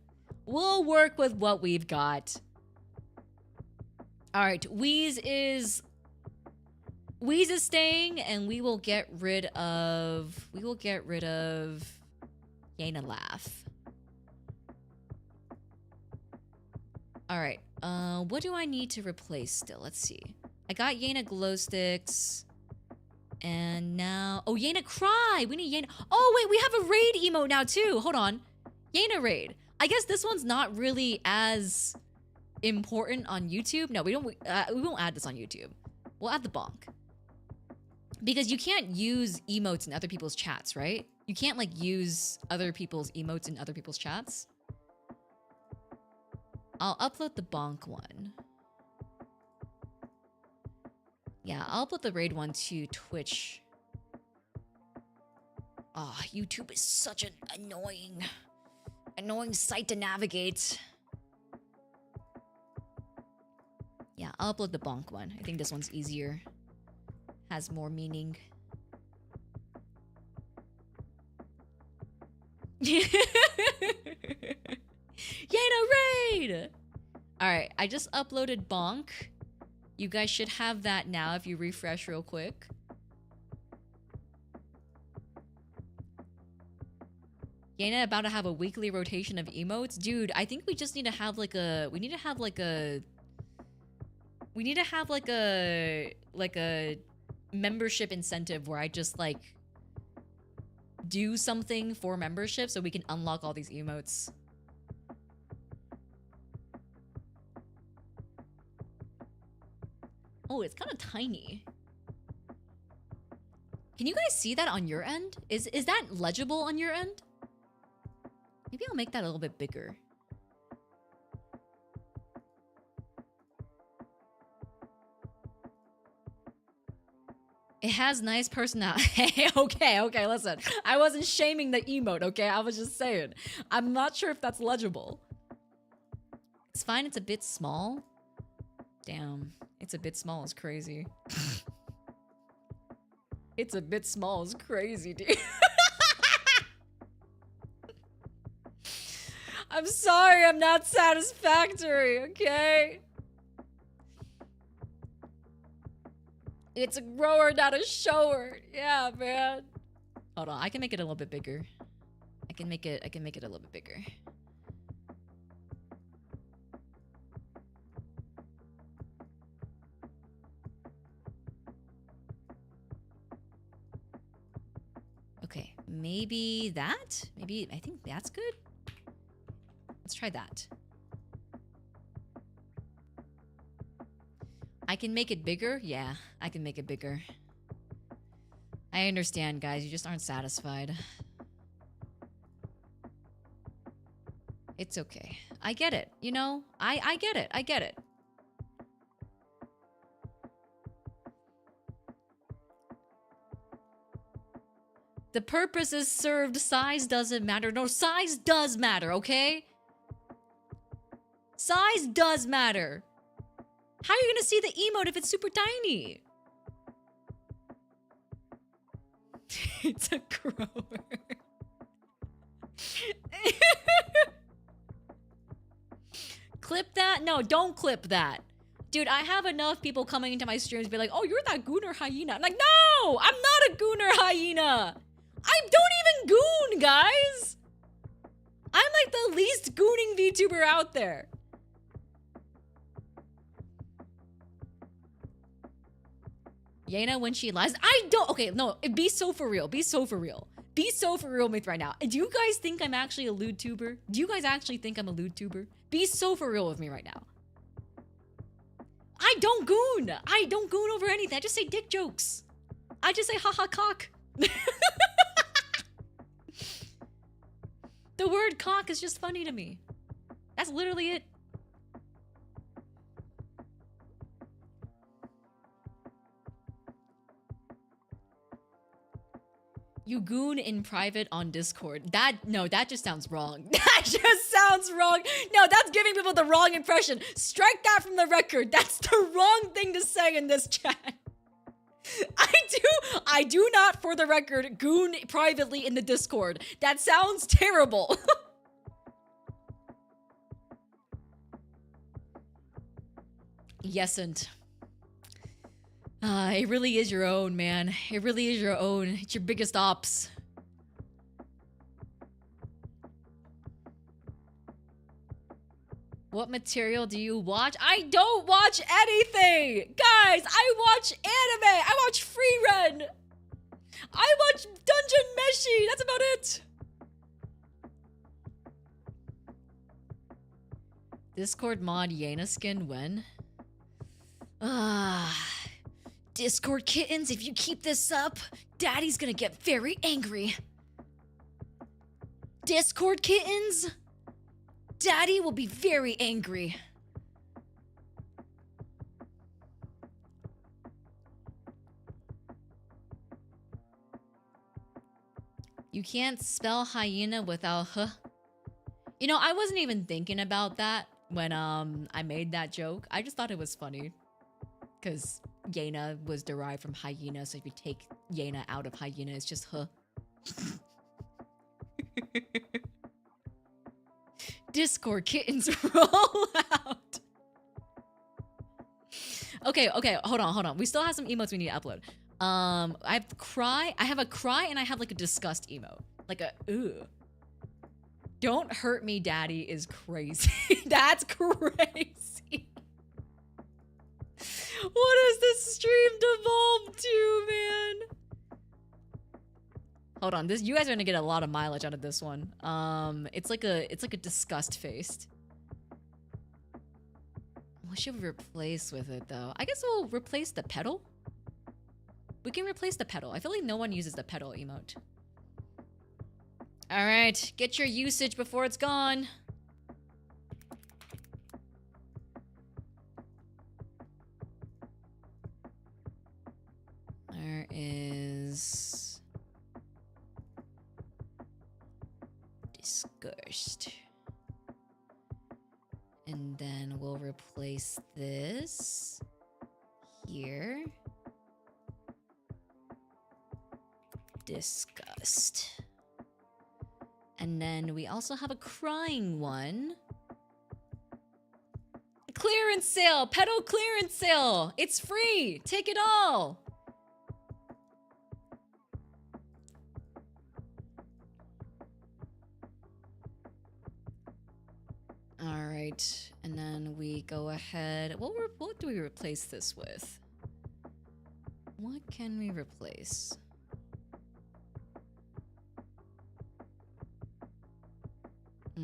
We'll work with what we've got. All right, Wheeze is staying, and we will get rid of Yena Laugh. All right, what do I need to replace still? Let's see. I got Yena Glow Sticks, and now, oh, Yena Cry. We need Yena. Oh wait, we have a raid emote now too. Hold on, Yena Raid. I guess this one's not really as important on YouTube. No, we won't add this on YouTube. We'll add the bonk. Because you can't use emotes in other people's chats, right? You can't like use other people's emotes in other people's chats. I'll upload the bonk one. Yeah, I'll upload the raid one to Twitch. Ah, oh, YouTube is such an annoying site to navigate. I'll upload the bonk one. I think this one's easier. Has more meaning. Yena raid! Alright, I just uploaded bonk. You guys should have that now if you refresh real quick. Yena about to have a weekly rotation of emotes. Dude, I think we just need to have like a... We need to have like a membership incentive where I just like do something for membership so we can unlock all these emotes. Oh, it's kind of tiny. Can you guys see that on your end? Is that legible on your end? Maybe I'll make that a little bit bigger. It has nice personality. Okay, listen. I wasn't shaming the emote, okay? I was just saying. I'm not sure if that's legible. It's fine, it's a bit small. Damn, it's a bit small, it's crazy. It's a bit small, it's crazy, dude. I'm sorry, I'm not satisfactory, okay? It's a grower, not a shower. Yeah, man. Hold on, I can make it a little bit bigger. I can make it a little bit bigger. Okay, maybe that? Maybe, I think that's good. Let's try that. I can make it bigger? Yeah, I can make it bigger. I understand, guys. You just aren't satisfied. It's okay. I get it, you know? I get it. I get it. The purpose is served. Size doesn't matter. No, size does matter, okay? Size does matter. How are you gonna see the emote if it's super tiny? It's a grower. Clip that? No, don't clip that. Dude, I have enough people coming into my streams be like, oh, you're that gooner hyena. I'm like, no! I'm not a gooner hyena! I don't even goon, guys! I'm like the least gooning VTuber out there. Yena when she lies. I don't. Okay, no. Be so for real. Be so for real. Be so for real with me right now. Do you guys think I'm actually a lewd tuber? Do you guys actually think I'm a lewd tuber? Be so for real with me right now. I don't goon. I don't goon over anything. I just say dick jokes. I just say haha cock. The word cock is just funny to me. That's literally it. You goon in private on Discord. No, that just sounds wrong. That just sounds wrong. No, that's giving people the wrong impression. Strike that from the record. That's the wrong thing to say in this chat. I do not, for the record, goon privately in the Discord. That sounds terrible. Yesn't. It really is your own, man. It really is your own. It's your biggest ops. What material do you watch? I don't watch anything! Guys, I watch anime! I watch free run! I watch Dungeon Meshi! That's about it! Discord mod Yena skin when? Discord kittens, if you keep this up, Daddy's gonna get very angry. Discord kittens? Daddy will be very angry. You can't spell hyena without huh. You know, I wasn't even thinking about that when I made that joke. I just thought it was funny. Because Yena was derived from hyena, so if you take Yena out of hyena, it's just huh. Discord kittens roll out. Okay, hold on. We still have some emotes we need to upload. I have cry, and I have like a disgust emote. Like a ooh. Don't hurt me, daddy is crazy. That's crazy. What has this stream devolved to, man? Hold on, you guys are gonna get a lot of mileage out of this one. It's like a disgust faced. What should we replace with it though? I guess we'll replace the petal. We can replace the petal. I feel like no one uses the petal emote. All right, get your usage before it's gone. There is disgust. And then we'll replace this here. Disgust. And then we also have a crying one. Clearance sale! Petal clearance sale! It's free! Take it all! Alright, and then we go ahead. What do we replace this with? What can we replace? I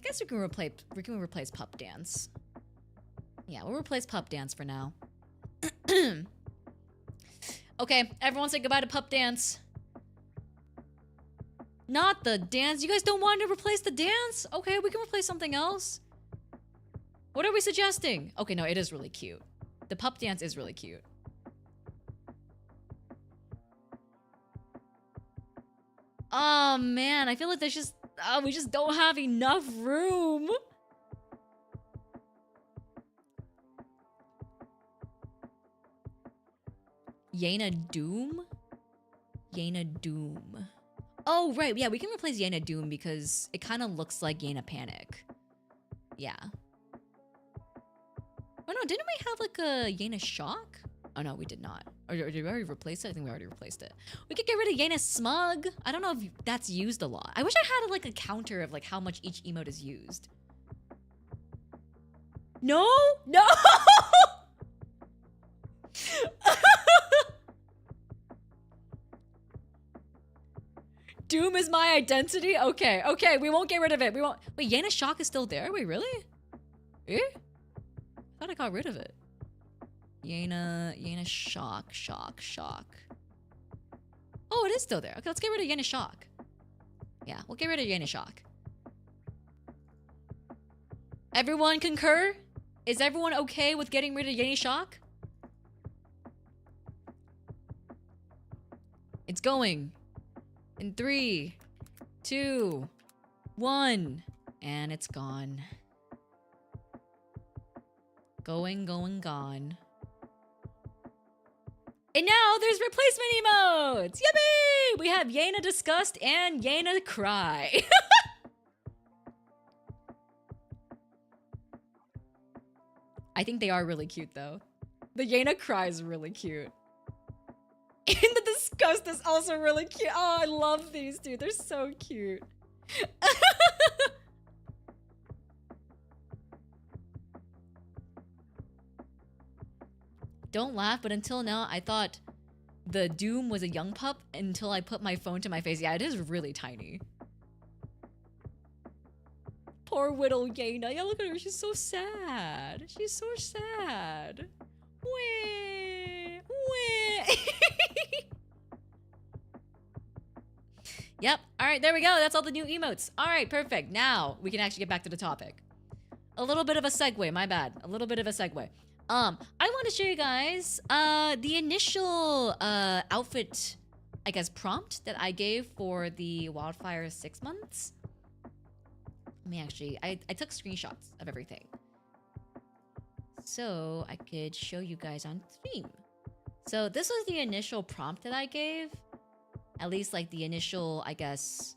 guess we can replace Pup Dance. Yeah, we'll replace Pup Dance for now. Okay, everyone say goodbye to Pup Dance. Not the dance. You guys don't want to replace the dance? Okay, we can replace something else. What are we suggesting? Okay, no, it is really cute. The pup dance is really cute. Oh man, I feel like there's just we just don't have enough room. Yena Doom? Yena Doom. Oh right, yeah, we can replace Yena Doom because it kind of looks like Yena Panic. Yeah. Oh no, didn't we have like a Yena Shock? Oh no, we did not. Or did we already replace it? I think we already replaced it. We could get rid of Yena Smug. I don't know if that's used a lot. I wish I had like a counter of like how much each emote is used. No! No! Doom is my identity? Okay, okay, we won't get rid of it. We won't. Wait, Yena Shock is still there? Wait, really? Eh? I thought I got rid of it. Yena Shock. Oh, it is still there. Okay, let's get rid of Yena Shock. Yeah, we'll get rid of Yena Shock. Everyone concur? Is everyone okay with getting rid of Yena Shock? It's going. In 3, 2, 1. And it's gone. Going, gone. And now there's replacement emotes! Yippee! We have Yena Disgust and Yena Cry. I think they are really cute though. The Yena Cry is really cute. And the Disgust is also really cute. Oh, I love these, dude. They're so cute. Don't laugh, but until now, I thought the Doom was a young pup until I put my phone to my face. Yeah, it is really tiny. Poor little Yena. Yeah, look at her. She's so sad. She's so sad. Wah, wah. Yep. All right, there we go. That's all the new emotes. All right, perfect. Now we can actually get back to the topic. A little bit of a segue. My bad. A little bit of a segue. I want to show you guys the initial outfit I guess, prompt that I gave for the Wildfire 6 months. Let me actually, I took screenshots of everything, so I could show you guys on stream. So this was the initial prompt that I gave. At least like the initial, I guess,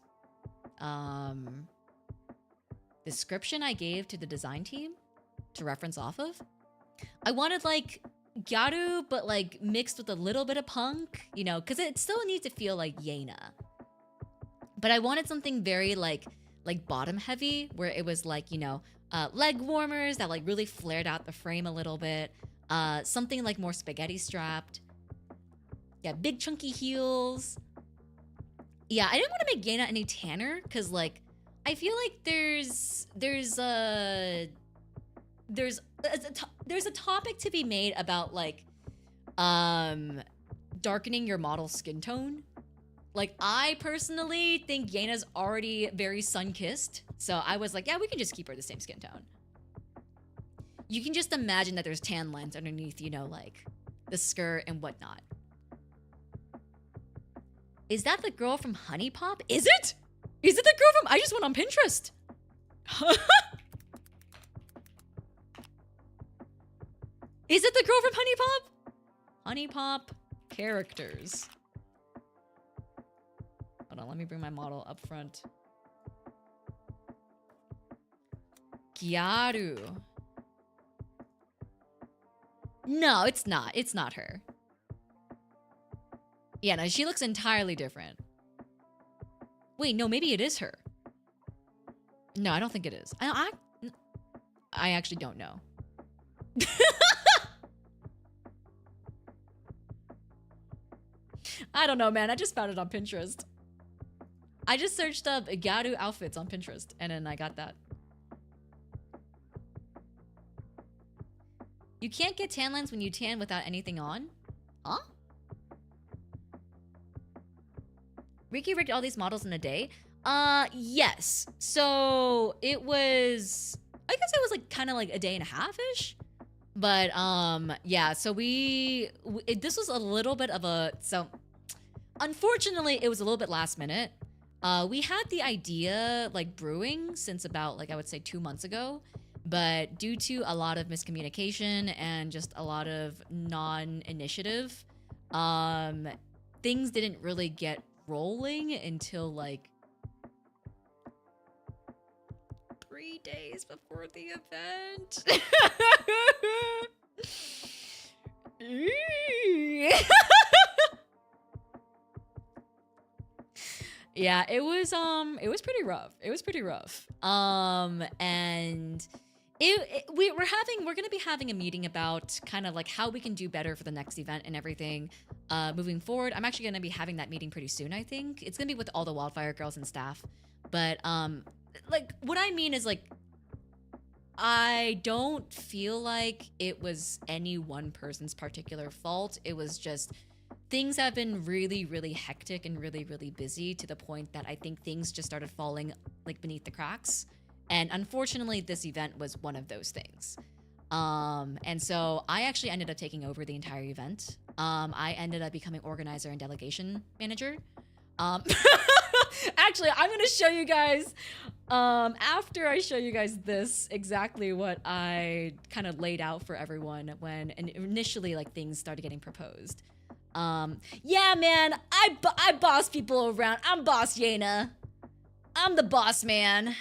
description I gave to the design team to reference off of. I wanted like Gyaru, but like mixed with a little bit of punk, you know, because it still needs to feel like Yena. But I wanted something very like bottom heavy, where it was like, you know, leg warmers that like really flared out the frame a little bit. Something like more spaghetti strapped. Yeah, big chunky heels. Yeah, I didn't want to make Yena any tanner because like I feel like there's a topic to be made about like darkening your model's skin tone. Like I personally think Yena's already very sun-kissed, so I was like, yeah, we can just keep her the same skin tone. You can just imagine that there's tan lines underneath, you know, like the skirt and whatnot. Is that the girl from Honey Pop? Is it? Is it the girl from... I just went on Pinterest. Is it the girl from Honey Pop? Honey Pop characters. Hold on, let me bring my model up front. Gyaru. No, it's not. It's not her. Yeah, no, she looks entirely different. Wait, no, maybe it is her. No, I don't think it is. I actually don't know. I don't know, man. I just found it on Pinterest. I just searched up Gyaru outfits on Pinterest, and then I got that. You can't get tan lines when you tan without anything on? Huh? Riki rigged all these models in a day? Yes. So it was, I guess it was like kind of like a day and a half-ish. But yeah, so this was a little bit of a, so unfortunately it was a little bit last minute. We had the idea like brewing since about like I would say 2 months ago, but due to a lot of miscommunication and just a lot of non-initiative, things didn't really get rolling until like 3 days before the event. Yeah, it was pretty rough. It was pretty rough. And we're gonna be having a meeting about kind of like how we can do better for the next event and everything moving forward. I'm actually gonna be having that meeting pretty soon. I think it's gonna be with all the Wildfire girls and staff. But like what I mean is like I don't feel like it was any one person's particular fault. It was just things have been really, really hectic and really, really busy to the point that I think things just started falling like beneath the cracks. And unfortunately, this event was one of those things. And so I actually ended up taking over the entire event. I ended up becoming organizer and delegation manager. Actually, I'm gonna show you guys, after I show you guys this, exactly what I kind of laid out for everyone when initially like things started getting proposed. Yeah, man, I boss people around. I'm boss Yena. I'm the boss man.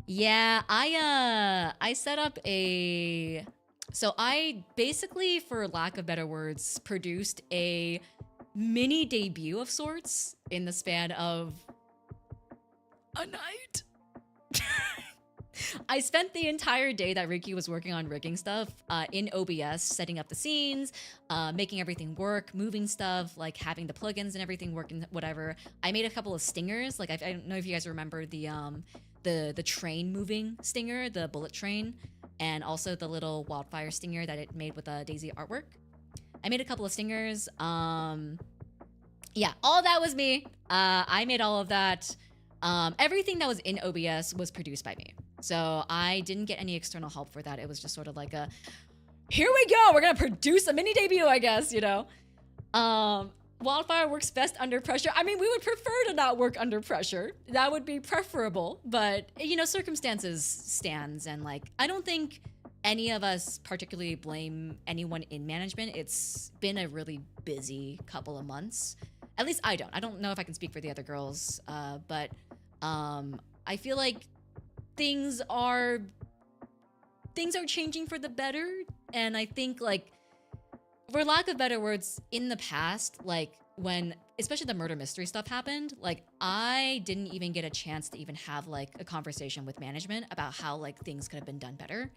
Yeah, I set up so I basically, for lack of better words, produced a mini debut of sorts in the span of a night. I spent the entire day that Riki was working on rigging stuff in OBS, setting up the scenes, making everything work, moving stuff, like having the plugins and everything working, whatever. I made a couple of stingers. Like I don't know if you guys remember the train moving stinger, the bullet train, and also the little Wildfire stinger that it made with Daisy artwork. I made a couple of stingers. Yeah, all that was me. I made all of that. Everything that was in OBS was produced by me. So I didn't get any external help for that. It was just sort of like a, here we go, we're gonna produce a mini debut, I guess, you know? Wildfire works best under pressure. I mean, we would prefer to not work under pressure. That would be preferable, but you know, circumstances stands, and like, I don't think any of us particularly blame anyone in management. It's been a really busy couple of months. At least I don't. I don't know if I can speak for the other girls, but I feel like things are changing for the better, and I think, like, for lack of better words, in the past, like when especially the murder mystery stuff happened, like I didn't even get a chance to even have like a conversation with management about how like things could have been done better.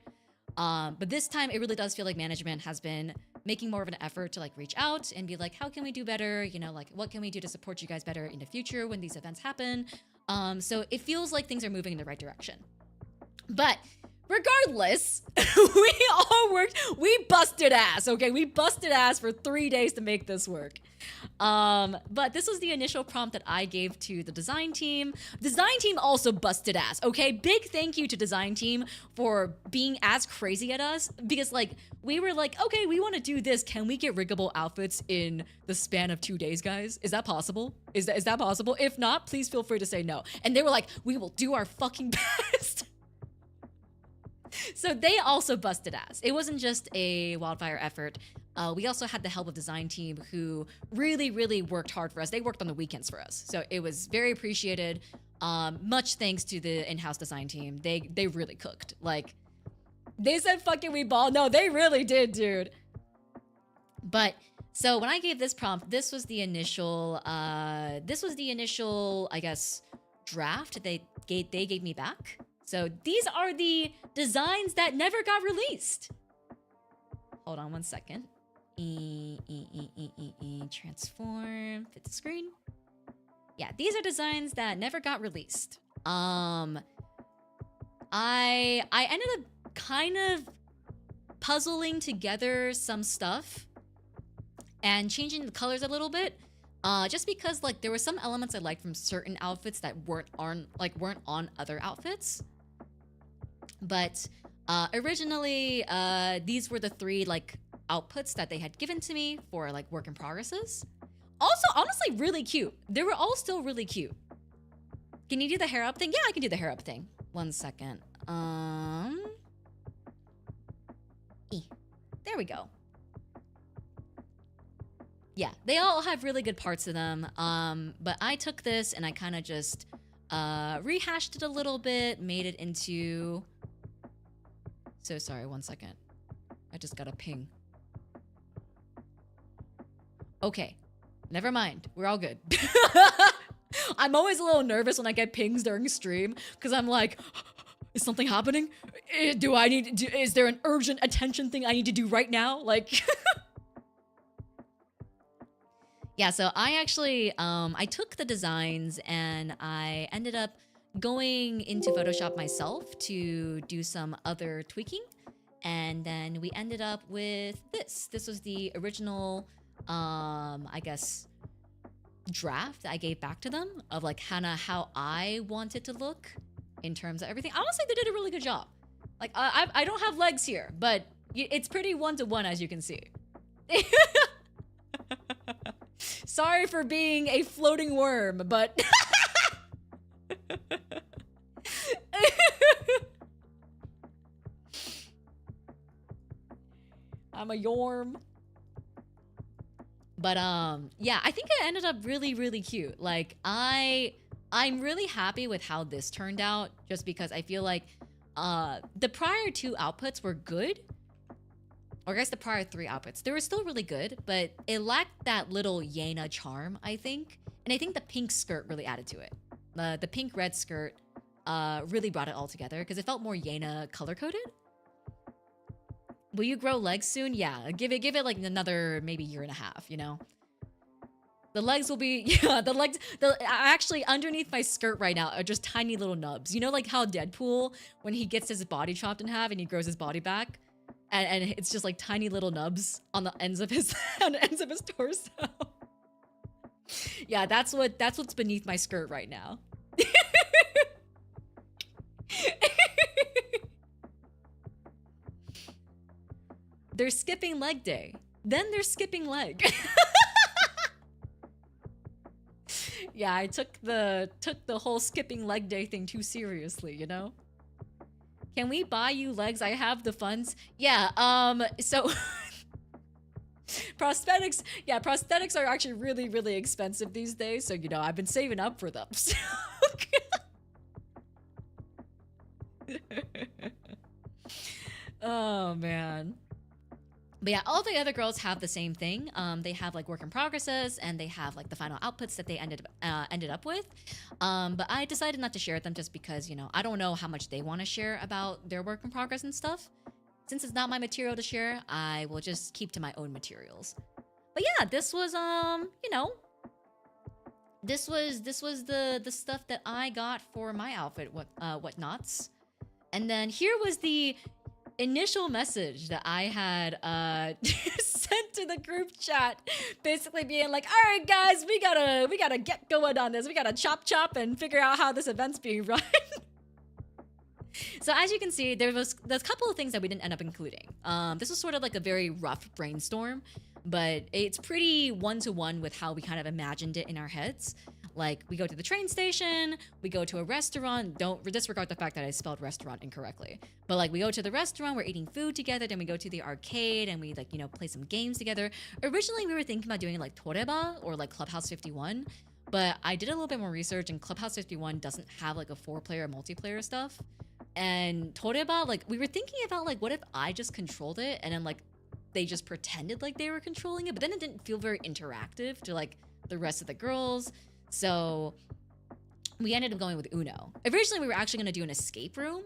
But this time it really does feel like management has been making more of an effort to like reach out and be like, how can we do better? You know, like what can we do to support you guys better in the future when these events happen? So it feels like things are moving in the right direction. But regardless, we busted ass, okay? We busted ass for 3 days to make this work. But this was the initial prompt that I gave to the design team. Design team also busted ass, okay? Big thank you to design team for being as crazy at us, because like, we were like, okay, we want to do this. Can we get riggable outfits in the span of 2 days, guys? Is that possible? Is that possible? If not, please feel free to say no. And they were like, we will do our fucking best. So they also busted ass. It wasn't just a Wildfire effort. We also had the help of design team who really, really worked hard for us. They worked on the weekends for us. So it was very appreciated. Much thanks to the in-house design team. They really cooked. Like, they said fucking we ball. No, they really did, dude. But so when I gave this prompt, this was the initial, I guess, draft they gave me back. So these are the designs that never got released. Hold on one second. Transform, fit the screen. Yeah, these are designs that never got released. I ended up kind of puzzling together some stuff and changing the colors a little bit. Just because like there were some elements I liked from certain outfits that weren't on other outfits. But originally, these were the 3 like outputs that they had given to me for like work in progresses. Also, honestly, really cute. They were all still really cute. Can you do the hair up thing? Yeah, I can do the hair up thing. One second. There we go. Yeah, they all have really good parts to them. But I took this and I kind of just rehashed it a little bit, made it into... So sorry, one second. I just got a ping. Okay, never mind. We're all good. I'm always a little nervous when I get pings during stream because I'm like, is something happening? Is there an urgent attention thing I need to do right now? Like... Yeah, so I actually, I took the designs and I ended up going into Photoshop myself to do some other tweaking. And then we ended up with this. This was the original, I guess, draft I gave back to them of like kinda how I want it to look in terms of everything. Honestly, they did a really good job. Like, I don't have legs here, but it's pretty one-to-one as you can see. Sorry for being a floating worm, but... I'm a yorm. But, yeah, I think it ended up really, really cute. Like, I'm really happy with how this turned out, just because I feel like, the prior 2 outputs were good. Or I guess the prior 3 outputs. They were still really good, but it lacked that little Yena charm, I think. And I think the pink skirt really added to it. The pink-red skirt really brought it all together because it felt more Yena color-coded. Will you grow legs soon? Yeah, give it like another maybe year and a half, you know? The legs will be, yeah, the legs, actually underneath my skirt right now are just tiny little nubs. You know like how Deadpool, when he gets his body chopped in half and he grows his body back? And it's just like tiny little nubs on the ends of his torso. Yeah, that's what's beneath my skirt right now. They're skipping leg day. Then they're skipping leg. Yeah, I took the whole skipping leg day thing too seriously, you know? Can we buy you legs? I have the funds. Yeah, so prosthetics, yeah, prosthetics are actually really, really expensive these days, so you know, I've been saving up for them. Oh man. But yeah, all the other girls have the same thing. They have like work in progresses, and they have like the final outputs that they ended up with. But I decided not to share them just because, you know, I don't know how much they want to share about their work in progress and stuff. Since it's not my material to share, I will just keep to my own materials. But yeah, this was you know, this was the stuff that I got for my outfit, whatnots. And then here was the initial message that I had sent to the group chat, basically being like, all right guys, we gotta get going on this. We gotta chop and figure out how this event's being run. So as you can see, there's a couple of things that we didn't end up including. This was sort of like a very rough brainstorm, but it's pretty one-to-one with how we kind of imagined it in our heads. Like, we go to the train station, we go to a restaurant. Don't disregard the fact that I spelled restaurant incorrectly. But like, we go to the restaurant, we're eating food together, then we go to the arcade and we like, you know, play some games together. Originally, we were thinking about doing like Toreba or like Clubhouse 51, but I did a little bit more research and Clubhouse 51 doesn't have like a 4-player multiplayer stuff. And Toreba, like, we were thinking about like, what if I just controlled it and then like, they just pretended like they were controlling it, but then it didn't feel very interactive to like the rest of the girls. So we ended up going with Uno. Originally, we were actually going to do an escape room,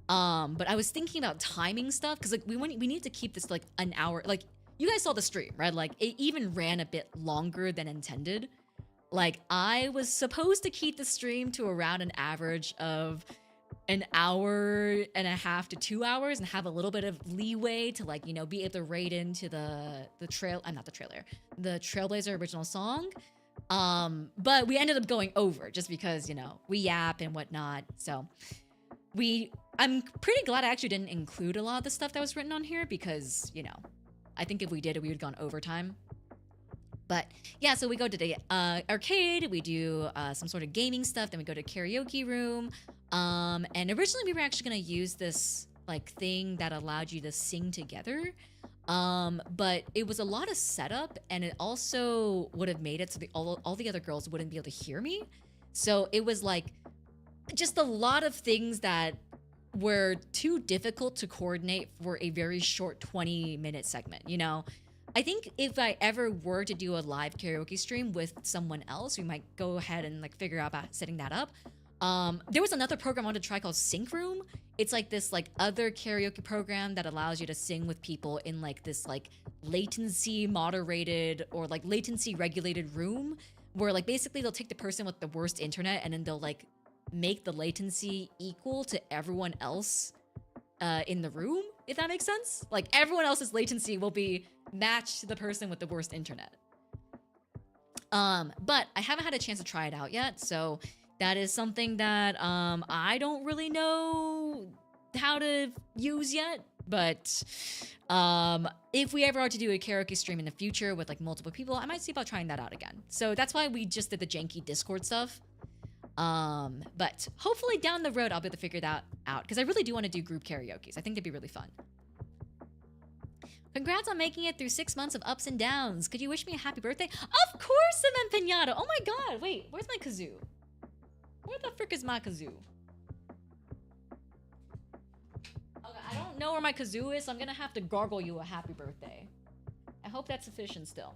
but I was thinking about timing stuff because like we need to keep this like an hour. Like, you guys saw the stream, right? Like, it even ran a bit longer than intended. Like, I was supposed to keep the stream to around an average of an hour and a half to 2 hours and have a little bit of leeway to like, you know, be able to raid into the Trailblazer original song. But we ended up going over just because, you know, we yap and whatnot. So I'm pretty glad I actually didn't include a lot of the stuff that was written on here because, you know, I think if we did it, we would have gone overtime. But yeah, so we go to the arcade, we do some sort of gaming stuff, then we go to karaoke room. And originally we were actually going to use this like thing that allowed you to sing together. But it was a lot of setup, and it also would have made it so all the other girls wouldn't be able to hear me. So it was like just a lot of things that were too difficult to coordinate for a very short 20-minute segment, you know? I think if I ever were to do a live karaoke stream with someone else, we might go ahead and like figure out about setting that up. There was another program I wanted to try called Sync Room. It's like this like other karaoke program that allows you to sing with people in like this like latency moderated or like latency regulated room where like basically they'll take the person with the worst internet and then they'll like make the latency equal to everyone else in the room, if that makes sense. Like, everyone else's latency will be matched to the person with the worst internet. But I haven't had a chance to try it out yet, so that is something that I don't really know how to use yet. But if we ever are to do a karaoke stream in the future with like multiple people, I might see about trying that out again. So that's why we just did the janky Discord stuff. But hopefully down the road I'll be able to figure that out because I really do want to do group karaoke's. I think it'd be really fun. Congrats on making it through 6 months of ups and downs. Could you wish me a happy birthday? Of course, Cement Pinata. Oh my god, wait, where's my kazoo? Where the frick is my kazoo? Okay, I don't know where my kazoo is, so I'm gonna have to gargle you a happy birthday. I hope that's sufficient still.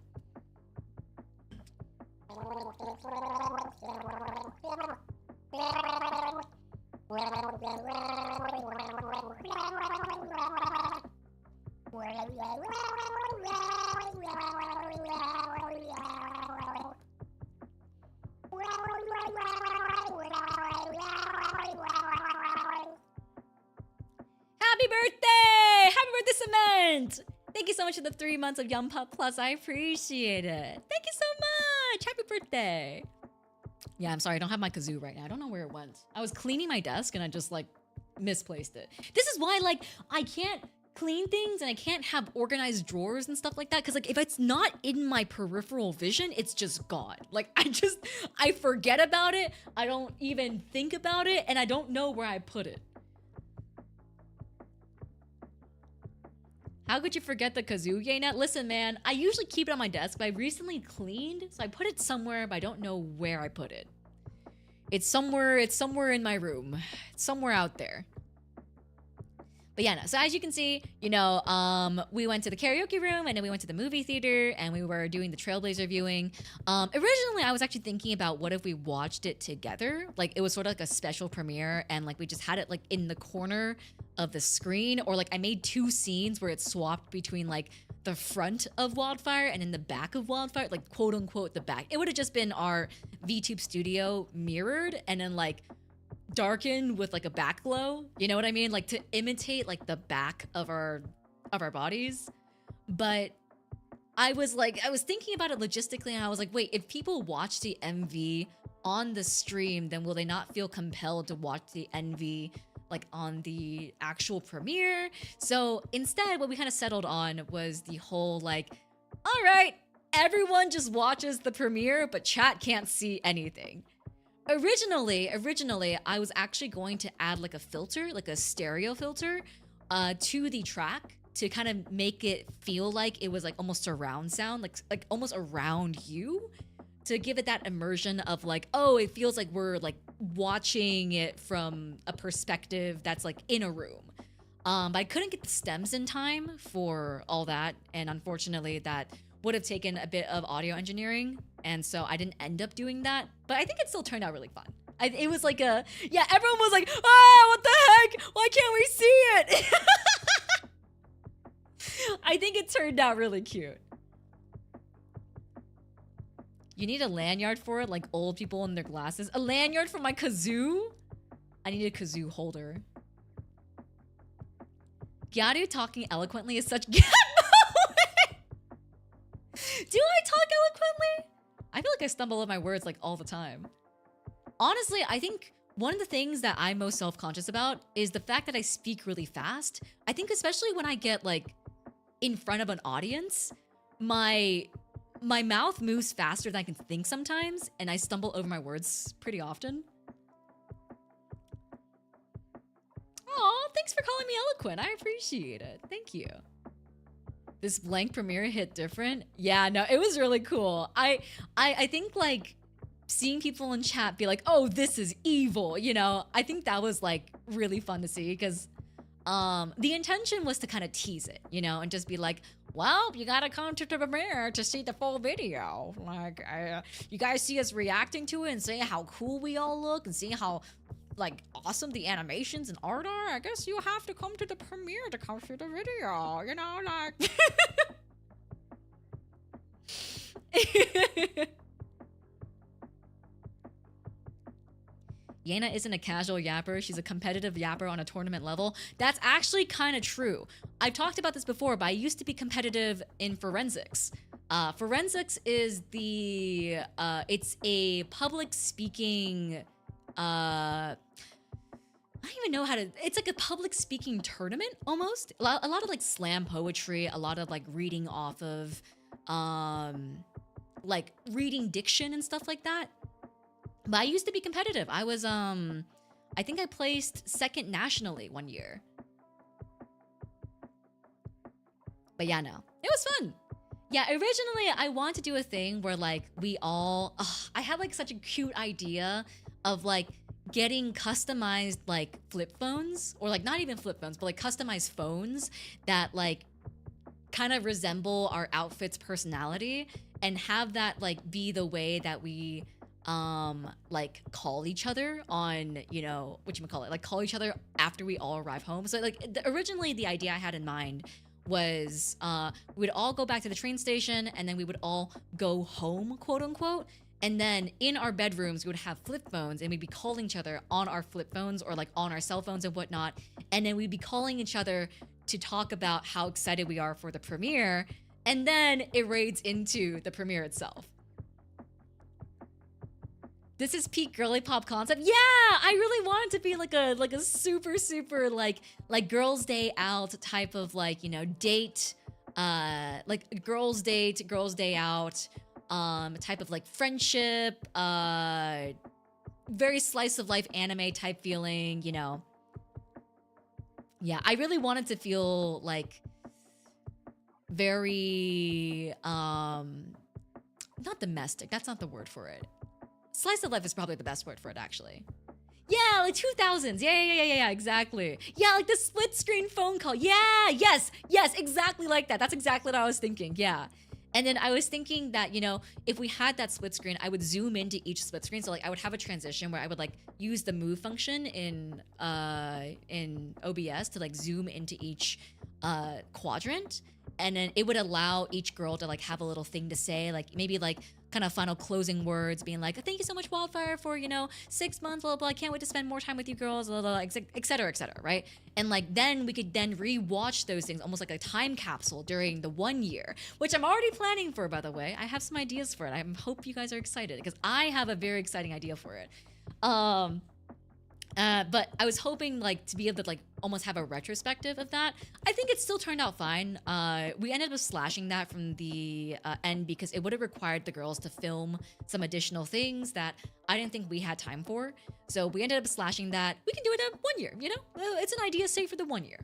Happy birthday! Happy birthday, Cement! Thank you so much for the 3 months of Yum Pup Plus. I appreciate it. Thank you so much! Happy birthday! Yeah, I'm sorry. I don't have my kazoo right now. I don't know where it went. I was cleaning my desk and I just, like, misplaced it. This is why, like, I can't clean things and I can't have organized drawers and stuff like that. Cause like if it's not in my peripheral vision, it's just gone. Like I forget about it. I don't even think about it and I don't know where I put it. How could you forget the kazoo, Yena? Listen, man, I usually keep it on my desk, but I recently cleaned, so I put it somewhere, but I don't know where I put it. It's somewhere in my room. It's somewhere out there. But yeah, no, so as you can see, you know, we went to the karaoke room and then we went to the movie theater and we were doing the Trailblazer viewing. Originally, I was actually thinking about what if we watched it together? Like it was sort of like a special premiere and like we just had it like in the corner of the screen, or like I made 2 scenes where it swapped between like the front of Wildfire and in the back of Wildfire, like quote unquote the back. It would have just been our VTube studio mirrored and then like darkened with like a back glow, you know what I mean? Like to imitate like the back of our bodies. But I was thinking about it logistically and I was like, wait, if people watch the MV on the stream, then will they not feel compelled to watch the NV like on the actual premiere? So instead, what we kind of settled on was the whole like, all right, everyone just watches the premiere, but chat can't see anything. Originally, I was actually going to add like a filter, like a stereo filter, to the track to kind of make it feel like it was like almost surround sound, like almost around you, to give it that immersion of like, oh, it feels like we're like watching it from a perspective that's like in a room. But I couldn't get the stems in time for all that, and unfortunately that would have taken a bit of audio engineering, and so I didn't end up doing that, but I think it still turned out really fun. It was like a, yeah, everyone was like, ah, what the heck? Why can't we see it? I think it turned out really cute. You need a lanyard for it, like old people in their glasses. A lanyard for my kazoo? I need a kazoo holder. Gyaru talking eloquently is such good. Do I talk eloquently? I feel like I stumble over my words like all the time. Honestly, I think one of the things that I'm most self-conscious about is the fact that I speak really fast. I think especially when I get like in front of an audience, my mouth moves faster than I can think sometimes, and I stumble over my words pretty often. Aw, thanks for calling me eloquent. I appreciate it. Thank you. This blank premiere hit different. Yeah, no, it was really cool. I think like seeing people in chat be like, oh, this is evil, you know, I think that was like really fun to see, because the intention was to kind of tease it, you know, and just be like, well, you gotta come to the premiere to see the full video. Like, you guys see us reacting to it and saying how cool we all look and seeing how like awesome the animations and art are. I guess you have to come to the premiere to come see the video, you know, like. Yena isn't a casual yapper, she's a competitive yapper on a tournament level. That's actually kind of true. I've talked about this before, but I used to be competitive in forensics. Forensics is the, it's a public speaking, I don't even know how to, it's like a public speaking tournament almost. A lot of like slam poetry, a lot of like reading off of, like reading diction and stuff like that. But I used to be competitive. I was, I think I placed second nationally one year. But yeah, no, it was fun. Yeah, originally I wanted to do a thing where like we all, I had like such a cute idea of like getting customized like flip phones, or like not even flip phones, but like customized phones that like kind of resemble our outfit's personality, and have that like be the way that we like call each other on, you know, whatchamacallit, like call each other after we all arrive home. So like originally the idea I had in mind was we'd all go back to the train station and then we would all go home, quote unquote, and then in our bedrooms we would have flip phones and we'd be calling each other on our flip phones or like on our cell phones and whatnot, and then we'd be calling each other to talk about how excited we are for the premiere, and then it raids into the premiere itself. This is peak girly pop concept. Yeah, I really want it to be like a super like girls' day out type of like, you know, date, like girls' date, girls' day out, type of like friendship, very slice of life anime type feeling, you know. Yeah, I really wanted to feel like very not domestic, that's not the word for it. Slice of life is probably the best word for it, actually. Yeah, like 2000s. Yeah, exactly. Yeah, like the split screen phone call. Yeah, yes, exactly like that. That's exactly what I was thinking. Yeah. And then I was thinking that, you know, if we had that split screen, I would zoom into each split screen. So like I would have a transition where I would like use the move function in OBS to like zoom into each quadrant. And then it would allow each girl to like have a little thing to say, like maybe like kind of final closing words, being like, thank you so much, Wildfire, for, you know, 6 months, blah, blah, blah. I can't wait to spend more time with you girls, blah, blah, blah, et cetera, right? And like then we could then rewatch those things almost like a time capsule during the 1 year, which I'm already planning for, by the way. I have some ideas for it. I hope you guys are excited because I have a very exciting idea for it. But I was hoping like to be able to like almost have a retrospective of that. I think it still turned out fine. We ended up slashing that from the end because it would have required the girls to film some additional things that I didn't think we had time for. So we ended up slashing that. We can do it at 1 year, you know? It's an idea saved for the 1 year.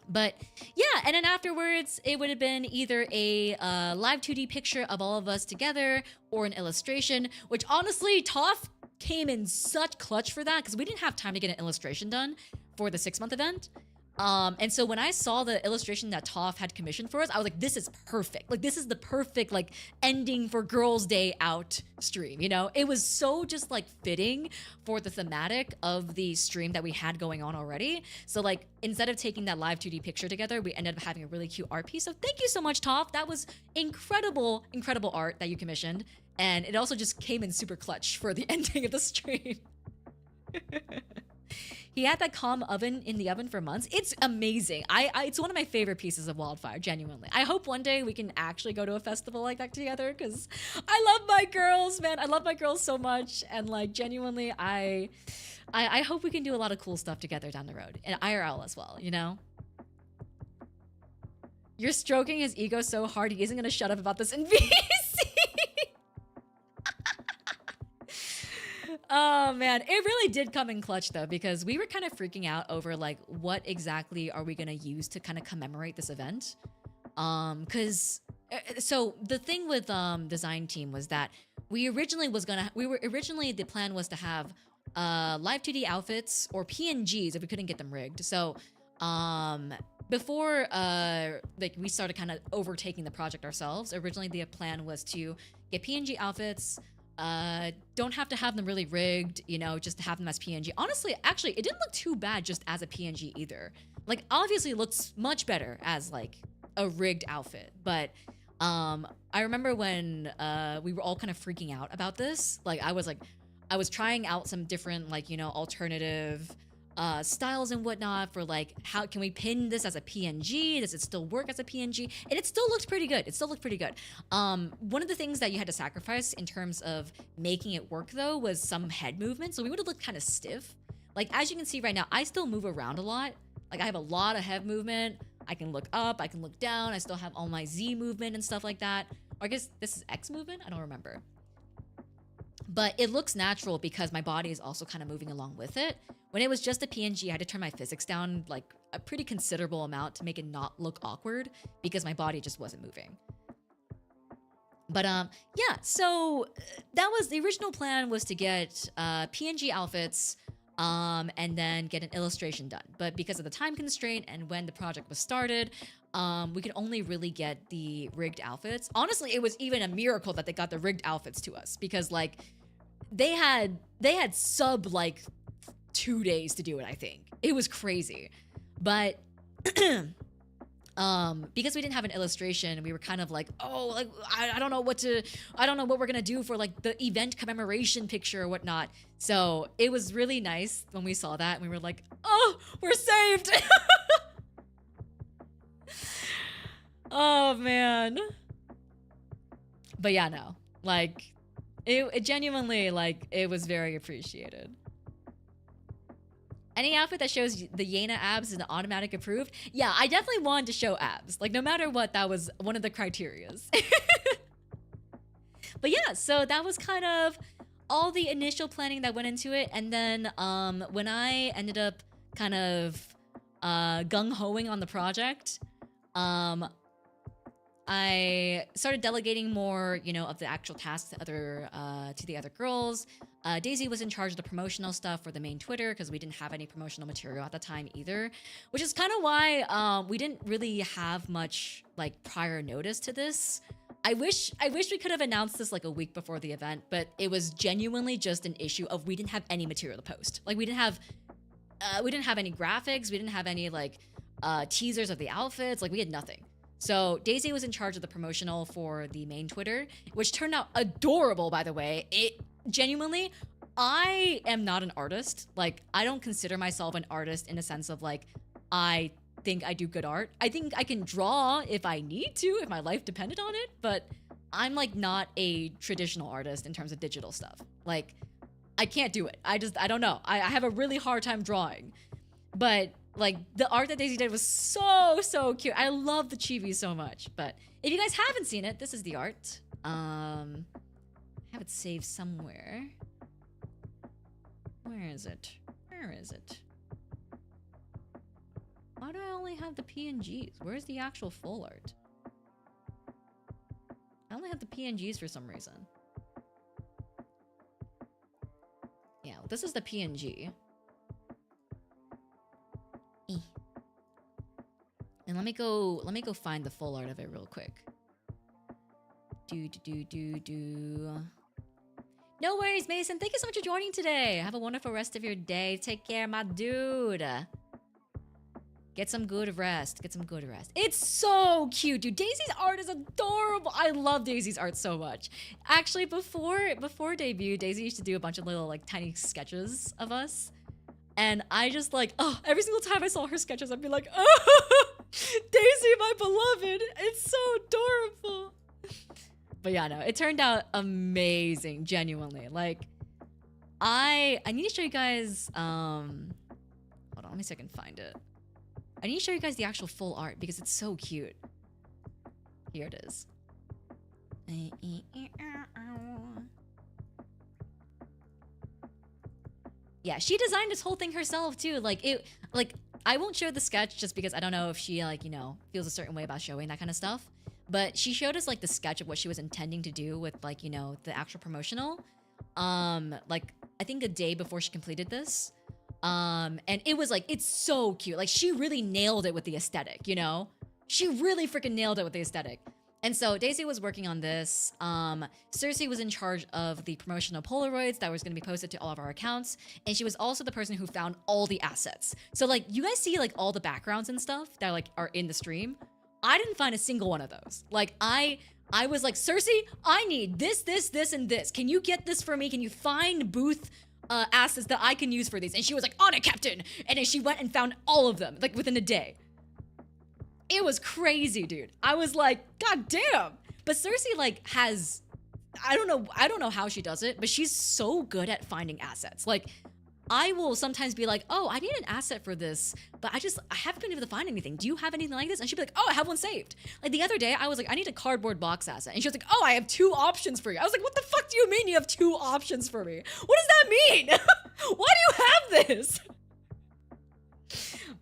But yeah, and then afterwards, it would have been either a live 2D picture of all of us together or an illustration, which honestly, Toph came in such clutch for that because we didn't have time to get an illustration done for the 6-month event. And so when I saw the illustration that Toph had commissioned for us, I was like, this is perfect. Like, this is the perfect, like, ending for Girls' Day Out stream, you know? It was so just, like, fitting for the thematic of the stream that we had going on already. So, like, instead of taking that live 2D picture together, we ended up having a really cute art piece. So thank you so much, Toph. That was incredible art that you commissioned. And it also just came in super clutch for the ending of the stream. He had that calm oven in the oven for months. It's amazing. It's one of my favorite pieces of Wildfire, genuinely. I hope one day we can actually go to a festival like that together because I love my girls, man. I love my girls so much. And like genuinely, I hope we can do a lot of cool stuff together down the road. And IRL as well, you know? You're stroking his ego so hard he isn't gonna shut up about this in VC. Oh man, it really did come in clutch though, because we were kind of freaking out over like what exactly are we gonna use to kind of commemorate this event. So the thing with design team was that the plan was to have live 2D outfits or PNGs if we couldn't get them rigged. So before like we started kind of overtaking the project ourselves, originally the plan was to get PNG outfits. Don't have to have them really rigged, you know, just to have them as PNG. Honestly, actually, it didn't look too bad just as a PNG either. Like, obviously it looks much better as like a rigged outfit. But I remember when we were all kind of freaking out about this. Like, I was trying out some different like, you know, alternative styles and whatnot for like, how can we pin this as a PNG? Does it still work as a PNG? And it still looked pretty good. One of the things that you had to sacrifice in terms of making it work though was some head movement. So we would have looked kind of stiff. Like, as you can see right now, I still move around a lot. Like, I have a lot of head movement. I can look up, I can look down. I still have all my Z movement and stuff like that. Or I guess this is X movement? I don't remember. But it looks natural because my body is also kind of moving along with it. When it was just a PNG, I had to turn my physics down like a pretty considerable amount to make it not look awkward because my body just wasn't moving. But yeah, so that was the original plan, was to get PNG outfits and then get an illustration done. But because of the time constraint and when the project was started, we could only really get the rigged outfits. Honestly, it was even a miracle that they got the rigged outfits to us because like they had sub like 2 days to do it, I think. It was crazy. But because we didn't have an illustration, we were kind of like, oh, like I don't know what we're gonna do for like the event commemoration picture or whatnot. So it was really nice when we saw that and we were like, oh, we're saved. Oh man. But yeah, no, like It genuinely, like, it was very appreciated. Any outfit that shows the Yena abs is an automatic approved. Yeah, I definitely wanted to show abs. Like, no matter what, that was one of the criterias. But yeah, so that was kind of all the initial planning that went into it. And then when I ended up kind of gung-hoing on the project, I started delegating more, you know, of the actual tasks to the other girls. Daisy was in charge of the promotional stuff for the main Twitter because we didn't have any promotional material at the time either, which is kind of why we didn't really have much like prior notice to this. I wish we could have announced this like a week before the event, but it was genuinely just an issue of we didn't have any material to post. Like we didn't have any graphics, we didn't have any like teasers of the outfits, like we had nothing. So Daisy was in charge of the promotional for the main Twitter, which turned out adorable, by the way. It genuinely, I am not an artist. Like, I don't consider myself an artist in a sense of like, I think I do good art. I think I can draw if I need to, if my life depended on it, but I'm like not a traditional artist in terms of digital stuff. Like, I can't do it. I don't know. I have a really hard time drawing. But like the art that Daisy did was so cute. I love the chibi so much. But if you guys haven't seen it, this is the art. I have it saved somewhere. Where is it? Where is it? Why do I only have the PNGs? Where's the actual full art? I only have the PNGs for some reason. Yeah, well, this is the PNG. And let me go find the full art of it real quick. No worries, Mason. Thank you so much for joining today. Have a wonderful rest of your day. Take care, my dude. Get some good rest. Get some good rest. It's so cute, dude. Daisy's art is adorable. I love Daisy's art so much. Actually, before debut, Daisy used to do a bunch of little like tiny sketches of us. And I just like, oh, every single time I saw her sketches, I'd be like, oh, Daisy, my beloved. It's so adorable. But yeah, no, it turned out amazing, genuinely. Like, I need to show you guys, hold on, let me see if I can find it. I need to show you guys the actual full art because it's so cute. Here it is. Yeah, she designed this whole thing herself too. I won't show the sketch just because I don't know if she like, you know, feels a certain way about showing that kind of stuff. But she showed us like the sketch of what she was intending to do with like, you know, the actual promotional. Like I think a day before she completed this. And it was like, it's so cute. Like she really nailed it with the aesthetic, you know? She really freaking nailed it with the aesthetic. And so Daisy was working on this. Cersea was in charge of the promotional Polaroids that was going to be posted to all of our accounts. And she was also the person who found all the assets. So like you guys see like all the backgrounds and stuff that like are in the stream. I didn't find a single one of those. Like I was like, Cersea, I need this, this, this, and this. Can you get this for me? Can you find booth assets that I can use for these? And she was like, on it, Captain. And then she went and found all of them like within a day. It was crazy, dude. I was like, God damn. But Cersea like has, I don't know how she does it, but she's so good at finding assets. Like I will sometimes be like, oh, I need an asset for this, but I haven't been able to find anything. Do you have anything like this? And she'd be like, oh, I have one saved. Like the other day I was like, I need a cardboard box asset. And she was like, oh, I have 2 options for you. I was like, what the fuck do you mean you have 2 options for me? What does that mean? Why do you have this?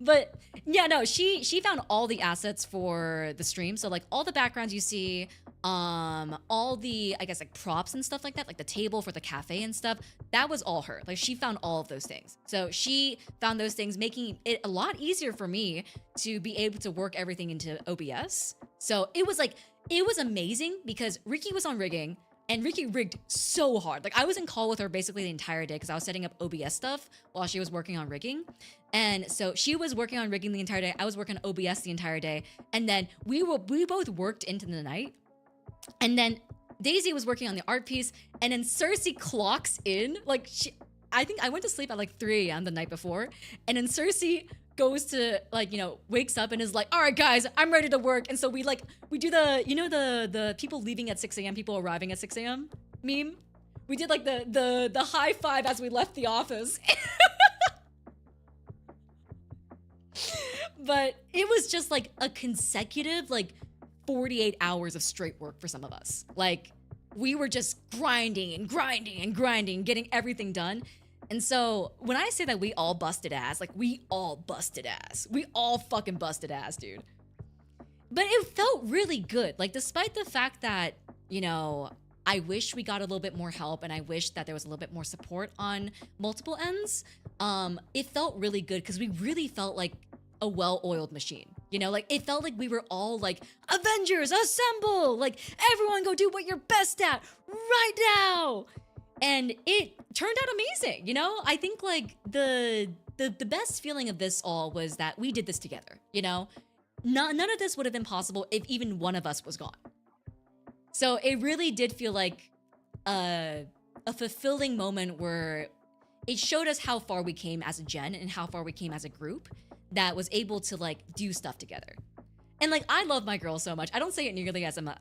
But yeah, no, she found all the assets for the stream. So like all the backgrounds you see, all the, I guess like props and stuff like that, like the table for the cafe and stuff, that was all her. Like she found all of those things. So she found those things, making it a lot easier for me to be able to work everything into OBS. So it was like, it was amazing because Riki was on rigging. And Riki rigged so hard. Like I was in call with her basically the entire day because I was setting up OBS stuff while she was working on rigging. And so she was working on rigging the entire day. I was working on OBS the entire day. And then we both worked into the night. And then Daisy was working on the art piece. And then Cersea clocks in. Like I think I went to sleep at like 3 a.m. the night before. And then Cersea goes to like, you know, wakes up and is like, all right, guys, I'm ready to work. And so we do the, you know, the people leaving at 6 a.m., people arriving at 6 a.m. meme. We did like the high five as we left the office. But it was just like a consecutive like 48 hours of straight work for some of us. Like we were just grinding and grinding and grinding, getting everything done. And so when I say that we all busted ass, like we all busted ass. We all fucking busted ass, dude. But it felt really good. Like despite the fact that, you know, I wish we got a little bit more help and I wish that there was a little bit more support on multiple ends, it felt really good because we really felt like a well-oiled machine. You know, like it felt like we were all like, Avengers, assemble! Like everyone go do what you're best at right now! And it turned out amazing, you know? I think like the best feeling of this all was that we did this together, you know? None of this would have been possible if even one of us was gone. So it really did feel like a fulfilling moment where it showed us how far we came as a gen and how far we came as a group that was able to like do stuff together. And like I love my girls so much. I don't say it nearly as enough.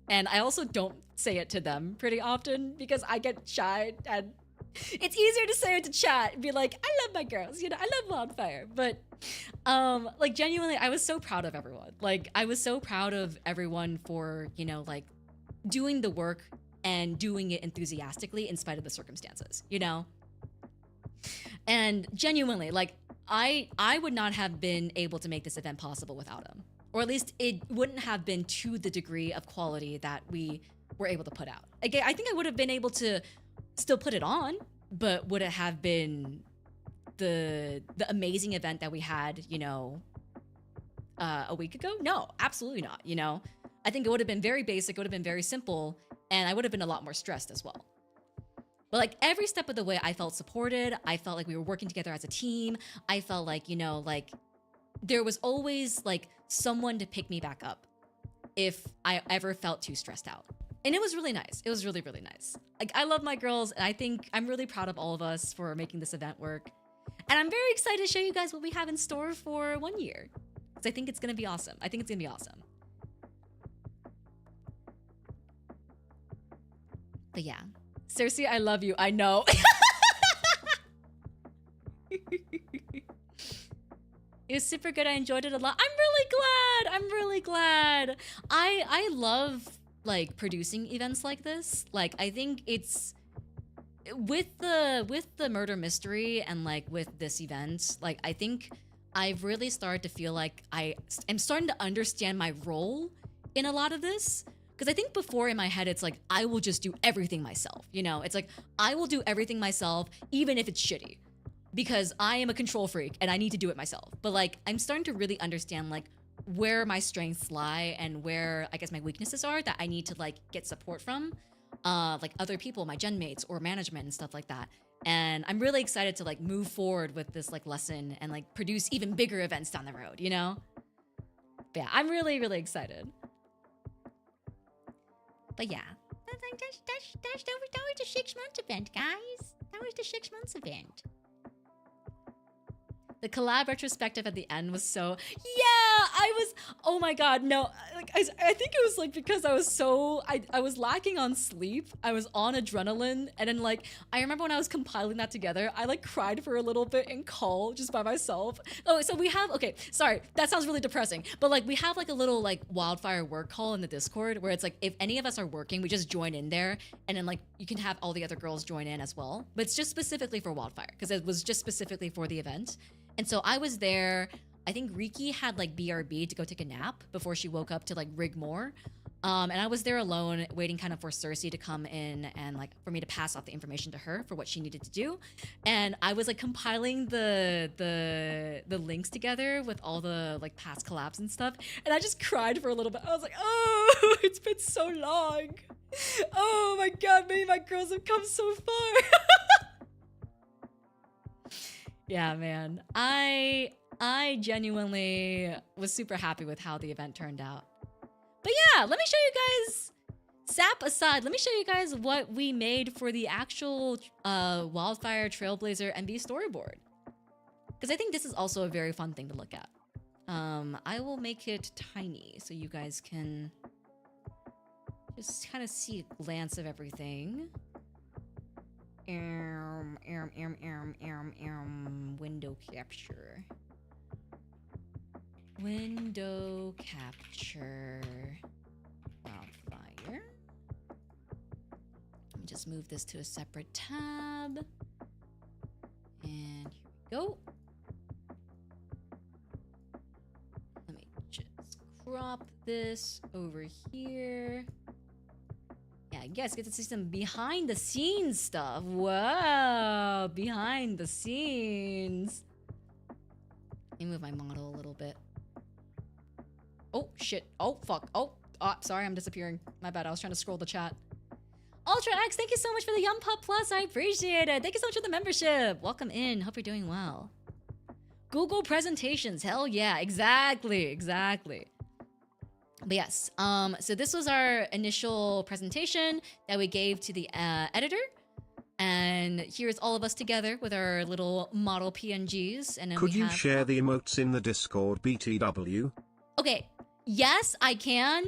And I also don't say it to them pretty often because I get shy and it's easier to say it to chat and be like, I love my girls, you know, I love Wildfire. But like genuinely, I was so proud of everyone. Like I was so proud of everyone for, you know, like doing the work and doing it enthusiastically in spite of the circumstances, you know? And genuinely, like I would not have been able to make this event possible without him. Or at least it wouldn't have been to the degree of quality that we were able to put out. Again, I think I would have been able to still put it on, but would it have been the amazing event that we had, you know, a week ago? No, absolutely not, you know? I think it would have been very basic, it would have been very simple, and I would have been a lot more stressed as well. But like every step of the way, I felt supported. I felt like we were working together as a team. I felt like, you know, like there was always like someone to pick me back up if I ever felt too stressed out. And it was really nice. It was really, really nice. Like I love my girls and I think I'm really proud of all of us for making this event work. And I'm very excited to show you guys what we have in store for 1 year. Because I think it's going to be awesome. I think it's going to be awesome. But yeah. Cersea, I love you. I know. It was super good. I enjoyed it a lot. I'm really glad. I love like producing events like this. Like I think it's with the murder mystery and like with this event, like I think I've really started to feel like I am starting to understand my role in a lot of this. Because I think before in my head, it's like, I will just do everything myself. You know, it's like, I will do everything myself, even if it's shitty. Because I am a control freak and I need to do it myself. But like, I'm starting to really understand like where my strengths lie and where I guess my weaknesses are that I need to like get support from. Like other people, my gen mates or management and stuff like that. And I'm really excited to like move forward with this like lesson and like produce even bigger events down the road, you know? But yeah, I'm really, really excited. But yeah, that was the 6 months event, guys. That was the 6 months event. The collab retrospective at the end was so, yeah, I was, oh my God, no, like, I think it was like because I was so, I was lacking on sleep, I was on adrenaline, and then like, I remember when I was compiling that together, I like cried for a little bit in call just by myself. Oh, so we have, okay, sorry, that sounds really depressing, but like we have like a little like Wildfire work call in the Discord where it's like, if any of us are working, we just join in there, and then like, you can have all the other girls join in as well, but it's just specifically for Wildfire, because it was just specifically for the event. And so I was there, I think Riki had like BRB to go take a nap before she woke up to like rig more. And I was there alone waiting kind of for Cersea to come in and like for me to pass off the information to her for what she needed to do. And I was like compiling the links together with all the like past collabs and stuff. And I just cried for a little bit. I was like, oh, it's been so long. Oh my God, me and my girls have come so far. Yeah, man. I genuinely was super happy with how the event turned out. But yeah, let me show you guys, sap aside, let me show you guys what we made for the actual Wildfire Trailblazer MV storyboard. Because I think this is also a very fun thing to look at. I will make it tiny so you guys can Just kind of see a glance of everything. Window capture. Window capture. Wildfire. Let me just move this to a separate tab. And here we go. Let me just crop this over here. Yeah, I guess get to see some behind the scenes stuff. Wow, behind the scenes. Let me move my model a little bit. Oh, shit. Oh, fuck. Oh, sorry, I'm disappearing. My bad, I was trying to scroll the chat. Ultra X, thank you so much for the Yum Pup Plus. I appreciate it. Thank you so much for the membership. Welcome in. Hope you're doing well. Google presentations. Hell yeah. Exactly. But yes, so this was our initial presentation that we gave to the editor. And here's all of us together with our little model PNGs. And then
Could you share the emotes in the Discord BTW?
Okay, yes, I can.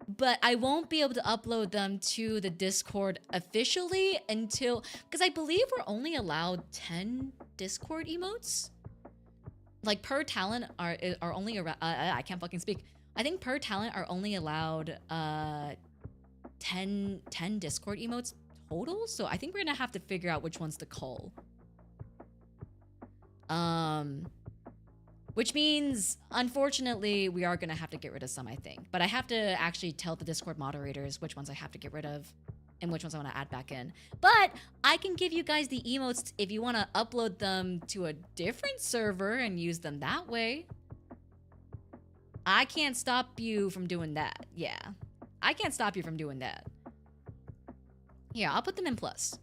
But I won't be able to upload them to the Discord officially until... Because I believe we're only allowed 10 Discord emotes. Like, per talent are only around... I can't fucking speak. I think per talent are only allowed 10 Discord emotes total. So I think we're gonna have to figure out which ones to cull. Which means, unfortunately, we are gonna have to get rid of some, I think. But I have to actually tell the Discord moderators which ones I have to get rid of and which ones I want to add back in. But I can give you guys the emotes if you want to upload them to a different server and use them that way. I can't stop you from doing that. Yeah, I can't stop you from doing that. Here, I'll put them in plus.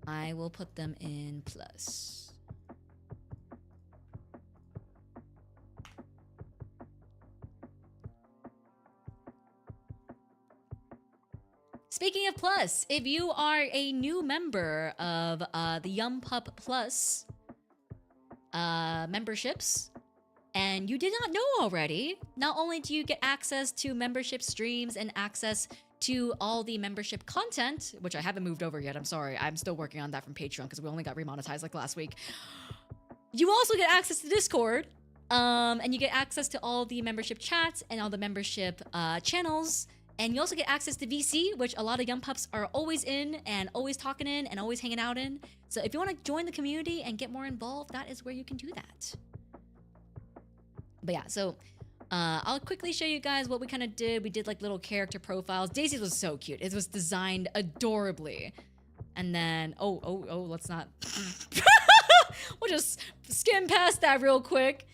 I will put them in plus. Speaking of plus, if you are a new member of the Yum Pup Plus memberships, and you did not know already, not only do you get access to membership streams and access to all the membership content, which I haven't moved over yet, I'm sorry, I'm still working on that from Patreon because we only got remonetized like last week. You also get access to Discord, and you get access to all the membership chats and all the membership channels. And you also get access to VC, which a lot of Yum Pups are always in and always talking in and always hanging out in. So if you want to join the community and get more involved, that is where you can do that. But yeah, so I'll quickly show you guys what we kind of did. We did like little character profiles. Daisy's was so cute. It was designed adorably. And then, let's not. We'll just skim past that real quick.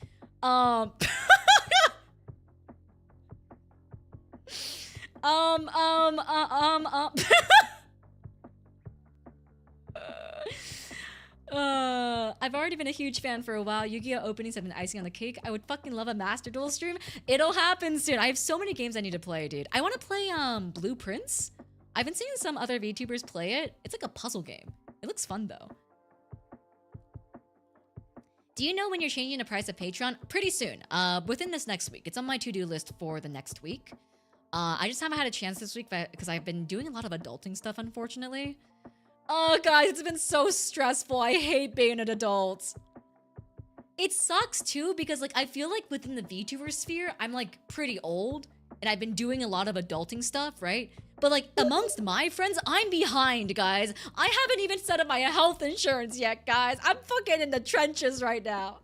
I've already been a huge fan for a while. Yu-Gi-Oh! Openings have been icing on the cake. I would fucking love a Master Duel stream. It'll happen soon. I have so many games I need to play, dude. I want to play Blueprints. I've been seeing some other VTubers play it. It's like a puzzle game. It looks fun though. Do you know when you're changing the price of Patreon? Pretty soon. Within this next week. It's on my to-do list for the next week. I just haven't had a chance this week because I've been doing a lot of adulting stuff, unfortunately. Oh, guys, it's been so stressful. I hate being an adult. It sucks, too, because, like, I feel like within the VTuber sphere, I'm, like, pretty old, and I've been doing a lot of adulting stuff, right? But, like, amongst my friends, I'm behind, guys. I haven't even set up my health insurance yet, guys. I'm fucking in the trenches right now.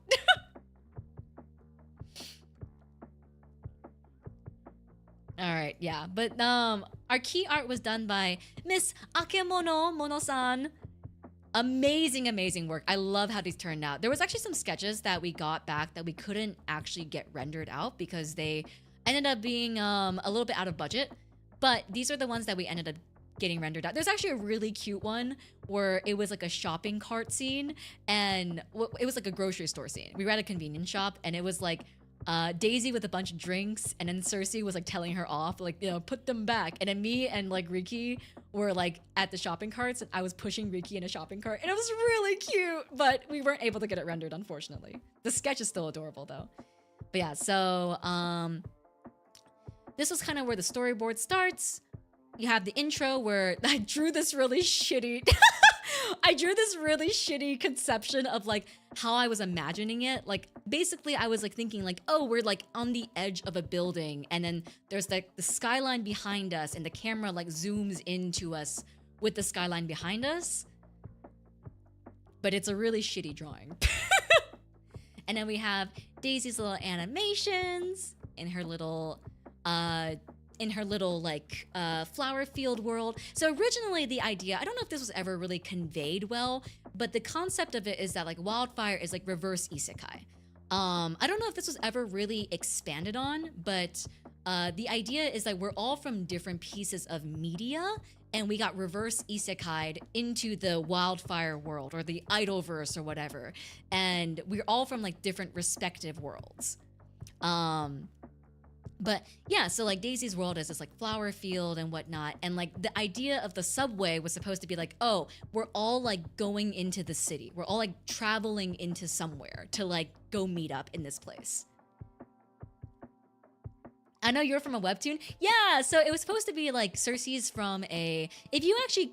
All right, yeah, but our key art was done by Miss Akemono Mono-san. Amazing, amazing work. I love how these turned out. There was actually some sketches that we got back that we couldn't actually get rendered out because they ended up being a little bit out of budget. But these are the ones that we ended up getting rendered out. There's actually a really cute one where it was like a shopping cart scene and it was like a grocery store scene. We were at a convenience shop and it was like Daisy with a bunch of drinks, and then Cersea was like telling her off, like, you know, put them back. And then me and like Riki were like at the shopping carts, and I was pushing Riki in a shopping cart, and it was really cute, but we weren't able to get it rendered, unfortunately. The sketch is still adorable though. But yeah, so this was kind of where the storyboard starts. You have the intro where I drew this really shitty conception of like how I was imagining it. Like basically I was like thinking like, oh, we're like on the edge of a building and then there's like the skyline behind us and the camera like zooms into us with the skyline behind us. But it's a really shitty drawing. And then we have Daisy's little animations in her little like flower field world. So originally the idea, I don't know if this was ever really conveyed well, but the concept of it is that like Wildfire is like reverse isekai. I don't know if this was ever really expanded on, but the idea is that we're all from different pieces of media and we got reverse isekai'd into the Wildfire world or the Idolverse or whatever. And we're all from like different respective worlds. But yeah, so like Daisy's world is this like flower field and whatnot. And like the idea of the subway was supposed to be like, oh, we're all like going into the city. We're all like traveling into somewhere to like go meet up in this place. I know you're from a webtoon. Yeah, so it was supposed to be like Cersei's from a, if you actually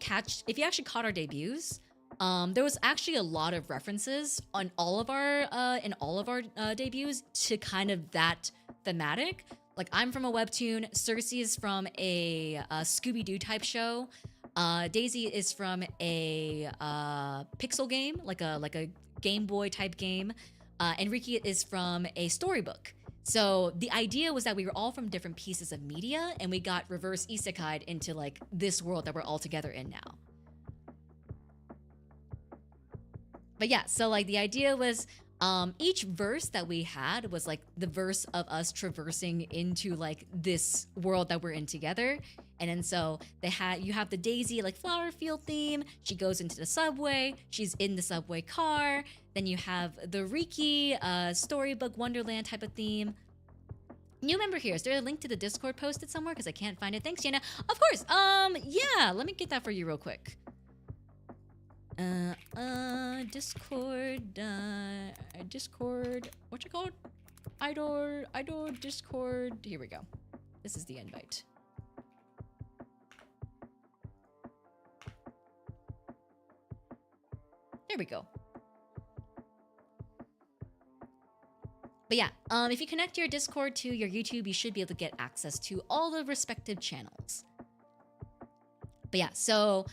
caught our debuts, there was actually a lot of references on all of our debuts to kind of that thematic. Like I'm from a webtoon, Cersei is from a Scooby-Doo type show, Daisy is from a pixel game, like a Game Boy type game, and Riki is from a storybook. So the idea was that we were all from different pieces of media and we got reverse isekai'd into like this world that we're all together in now. But yeah, so like the idea was each verse that we had was like the verse of us traversing into like this world that we're in together. And then so you have the Daisy like flower field theme. She goes into the subway. She's in the subway car. Then you have the Riki storybook Wonderland type of theme. New member here. Is there a link to the Discord posted somewhere? Because I can't find it. Thanks, Yena. Of course. Yeah. Let me get that for you real quick. Discord. What's it called? Idol Discord. Here we go. This is the invite. There we go. But yeah, if you connect your Discord to your YouTube, you should be able to get access to all the respective channels. But yeah, so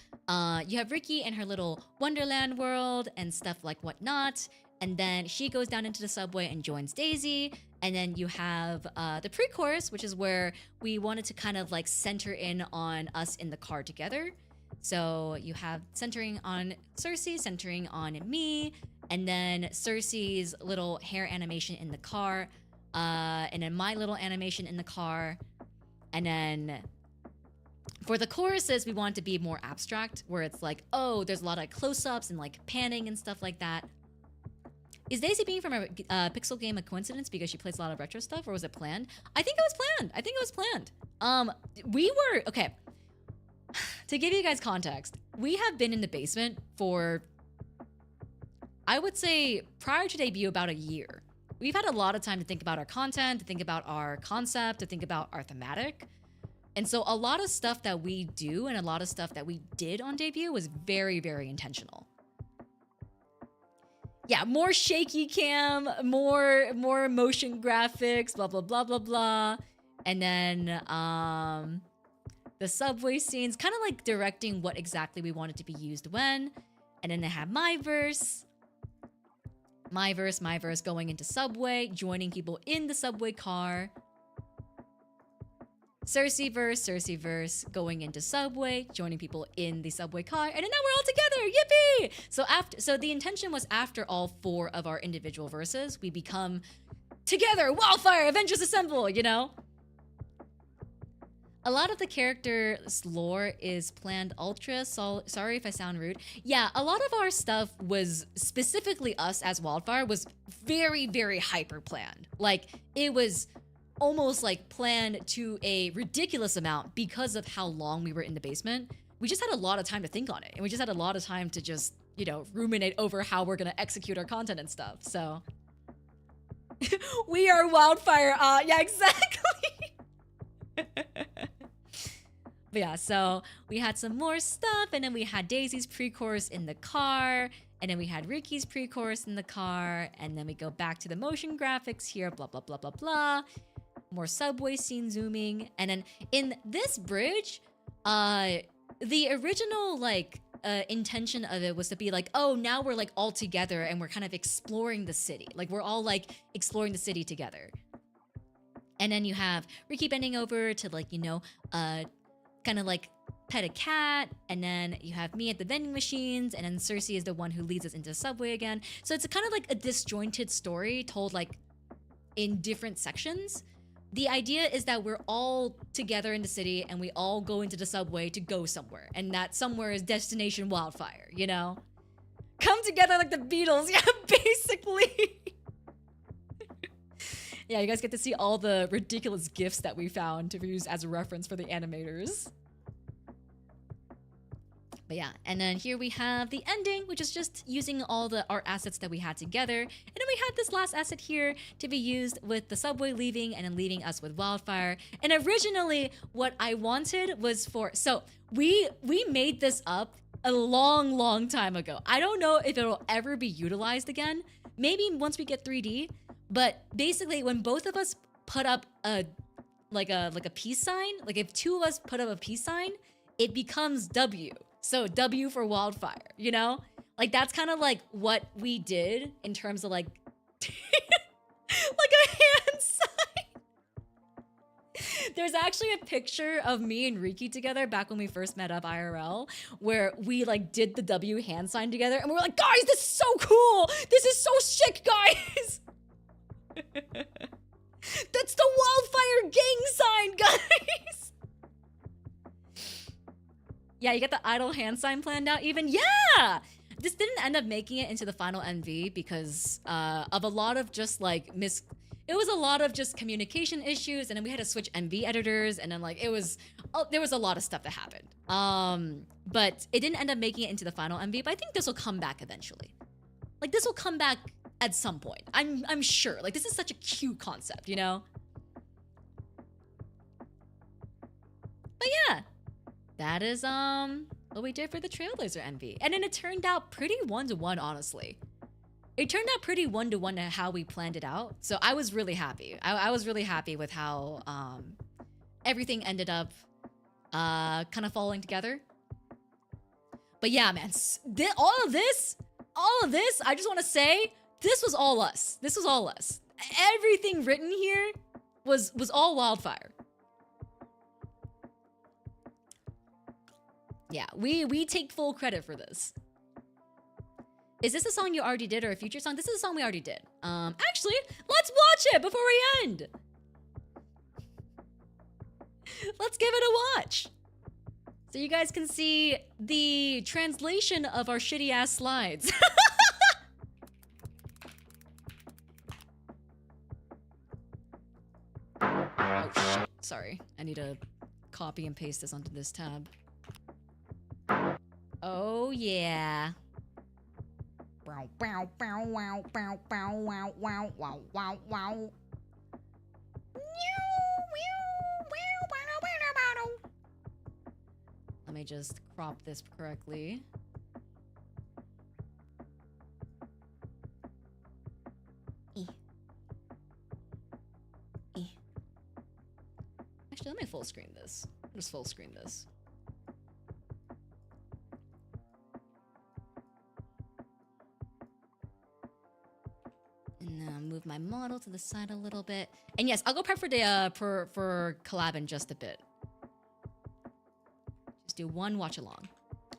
you have Riki and her little Wonderland world and stuff like whatnot. And then she goes down into the subway and joins Daisy. And then you have the pre-chorus, which is where we wanted to kind of like center in on us in the car together. So you have centering on Cersei, centering on me, and then Cersei's little hair animation in the car, and then my little animation in the car. And then for the choruses, we want it to be more abstract, where it's like, oh, there's a lot of close-ups and like panning and stuff like that. Is Daisy being from a pixel game a coincidence because she plays a lot of retro stuff, or was it planned? I think it was planned. Okay. To give you guys context, we have been in the basement for, I would say, prior to debut, about a year. We've had a lot of time to think about our content, to think about our concept, to think about our thematic. And so a lot of stuff that we do and a lot of stuff that we did on debut was very, very intentional. Yeah, more shaky cam, more motion graphics, blah, blah, blah, blah, blah. And then the subway scenes, kind of like directing what exactly we wanted to be used when. And then they have my verse going into subway, joining people in the subway car. Cersei verse going into subway, joining people in the subway car, and then now we're all together, yippee! So the intention was after all 4 of our individual verses, we become together, Wildfire, Avengers Assemble, you know? A lot of the character's lore is planned ultra, so sorry if I sound rude. Yeah, a lot of our stuff was, specifically us as Wildfire, was very, very hyper planned. Like, it was almost like planned to a ridiculous amount because of how long we were in the basement. We just had a lot of time to think on it, and we just had a lot of time to just, you know, ruminate over how we're gonna execute our content and stuff, so. We are Wildfire, yeah, exactly. But yeah, so we had some more stuff, and then we had Daisy's pre-chorus in the car, and then we had Riki's pre-chorus in the car, and then we go back to the motion graphics here, blah, blah, blah, blah, blah. More subway scene zooming. And then in this bridge, the original, like, intention of it was to be like, oh, now we're like all together and we're kind of exploring the city. Like we're all like exploring the city together. And then you have Riki bending over to like, you know, kind of like pet a cat. And then you have me at the vending machines. And then Cersea is the one who leads us into the subway again. So it's a kind of like a disjointed story told like in different sections. The idea is that we're all together in the city and we all go into the subway to go somewhere. And that somewhere is Destination Wildfire, you know? Come together like the Beatles, yeah, basically. Yeah, you guys get to see all the ridiculous gifs that we found to use as a reference for the animators. But yeah, and then here we have the ending, which is just using all the art assets that we had together. And then we had this last asset here to be used with the subway leaving and then leaving us with Wildfire. And originally what I wanted was for, so we made this up a long time ago. I don't know if it'll ever be utilized again. Maybe once we get 3D, but basically when both of us put up a peace sign, like if two of us put up a peace sign, it becomes W. So W for Wildfire, you know? Like that's kind of like what we did in terms of like like a hand sign. There's actually a picture of me and Riki together back when we first met up IRL where we like did the W hand sign together and we were like, guys, this is so cool. This is so sick, guys. That's the Wildfire gang sign, guys. Yeah, you get the idle hand sign planned out even. Yeah! This didn't end up making it into the final MV because of a lot of just like it was a lot of just communication issues, and then we had to switch MV editors, and then like there was a lot of stuff that happened. But it didn't end up making it into the final MV, but I think this will come back eventually. Like this will come back at some point. I'm sure. Like this is such a cute concept, you know? But yeah. That is what we did for the Trailblazer MV. And then it turned out pretty one-to-one, honestly. It turned out pretty one-to-one to how we planned it out. So I was really happy. I was really happy with how everything ended up kind of falling together. But yeah, man, all of this, I just want to say, this was all us. This was all us. Everything written here was all Wildfire. Yeah, we take full credit for this. Is this a song you already did or a future song? This is a song we already did. Actually, let's watch it before we end. Let's give it a watch. So you guys can see the translation of our shitty ass slides. Oh shit, sorry. I need to copy and paste this onto this tab. Oh yeah. Let me just crop this correctly. Actually, let me full screen this. Just full screen this. And now move my model to the side a little bit. And yes, I'll go prep for the for collab in just a bit. Just do one watch along.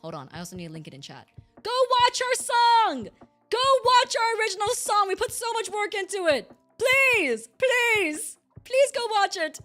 Hold on, I also need to link it in chat. Go watch our song! Go watch our original song! We put so much work into it! Please! Please! Please go watch it!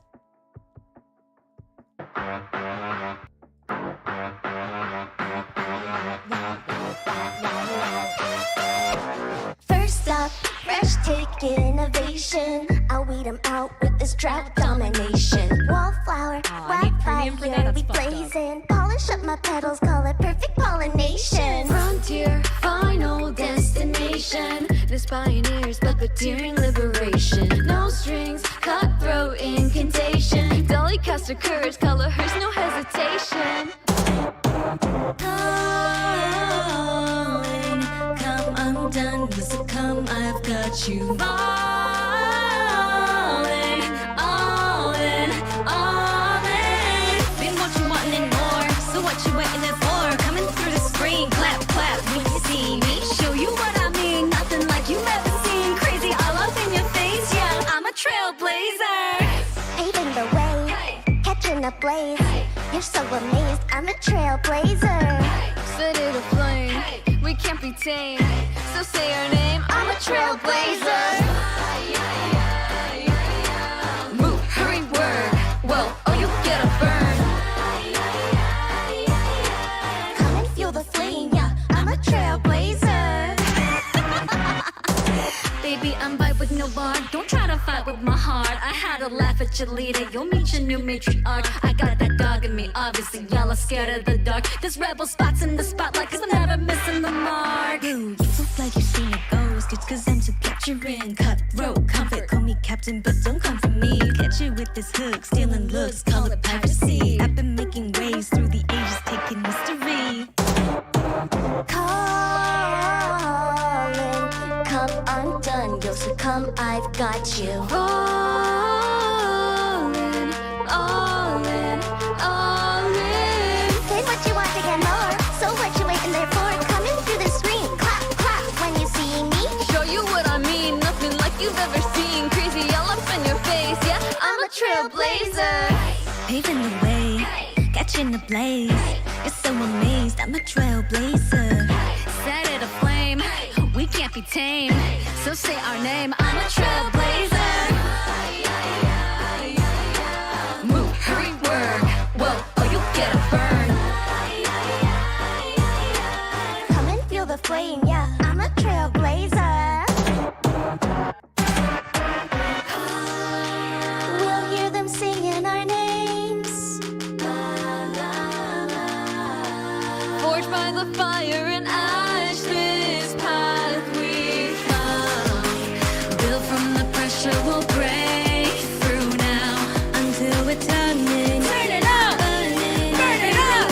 First up, fresh take innovation. I'll weed them out with this track domination. Wildflower, wildfire, we blazing. Polish up my petals, call it perfect pollination.
Frontier, final destination. This pioneers, puppeteering liberation. No strings, cutthroat incantation. Dolly cast her courage, color hers, no hesitation. destination. Falling, come undone, you succumb, I've got you. Falling, all in, all in. Been what you want and more, so what you waiting there for? Coming through the screen, clap, clap, when you see me. Show you what I mean, nothing like you've ever seen. Crazy all up in your face, yeah, I'm a trailblazer.
Paving the way, catching a blaze. You're so amazed, I'm a trailblazer.
Set it aflame, we can't be tamed. So say our name, I'm a trailblazer. Move, hurry, work, well, or you get a burn.
Come and fuel the flame, yeah, I'm a trailblazer.
Baby, I'm by with no bar. Don't try to fight with my heart. I had a laugh at your leader. You'll meet your new matriarch. I got that dog in me, obviously. Y'all are scared of the dark. There's rebel spots in the spotlight, cause I'm never missing the mark. Dude, you look like you've seen a ghost. It's cause I'm so capturing. Cutthroat comfort. Call me captain, but don't come for me. Catch you with this hook, stealing looks. Call it piracy. I've been making waves through the ages, taking mystery.
Calling, come undone, you'll succumb, I've got you.
Falling, all in, all in.
Say what you want to get more, so what you waiting there for? Coming through the screen, clap, clap, when you see me.
Show you what I mean, nothing like you've ever seen. Crazy all up in your face, yeah, I'm a trailblazer. Paving the way, catching the blaze. You're so amazed, I'm a trailblazer. Set it aflame, we can't be tamed. So say our name, I'm a trailblazer. Move, hurry, work, well, or you get a burn.
Come and feel the flame, yeah, I'm a trailblazer. We'll hear them singing our names.
Forged by the fire and ash, this path we found. Built from the pressure, we'll break through now. Until we're turning. Turn it up! Burning, burn it up!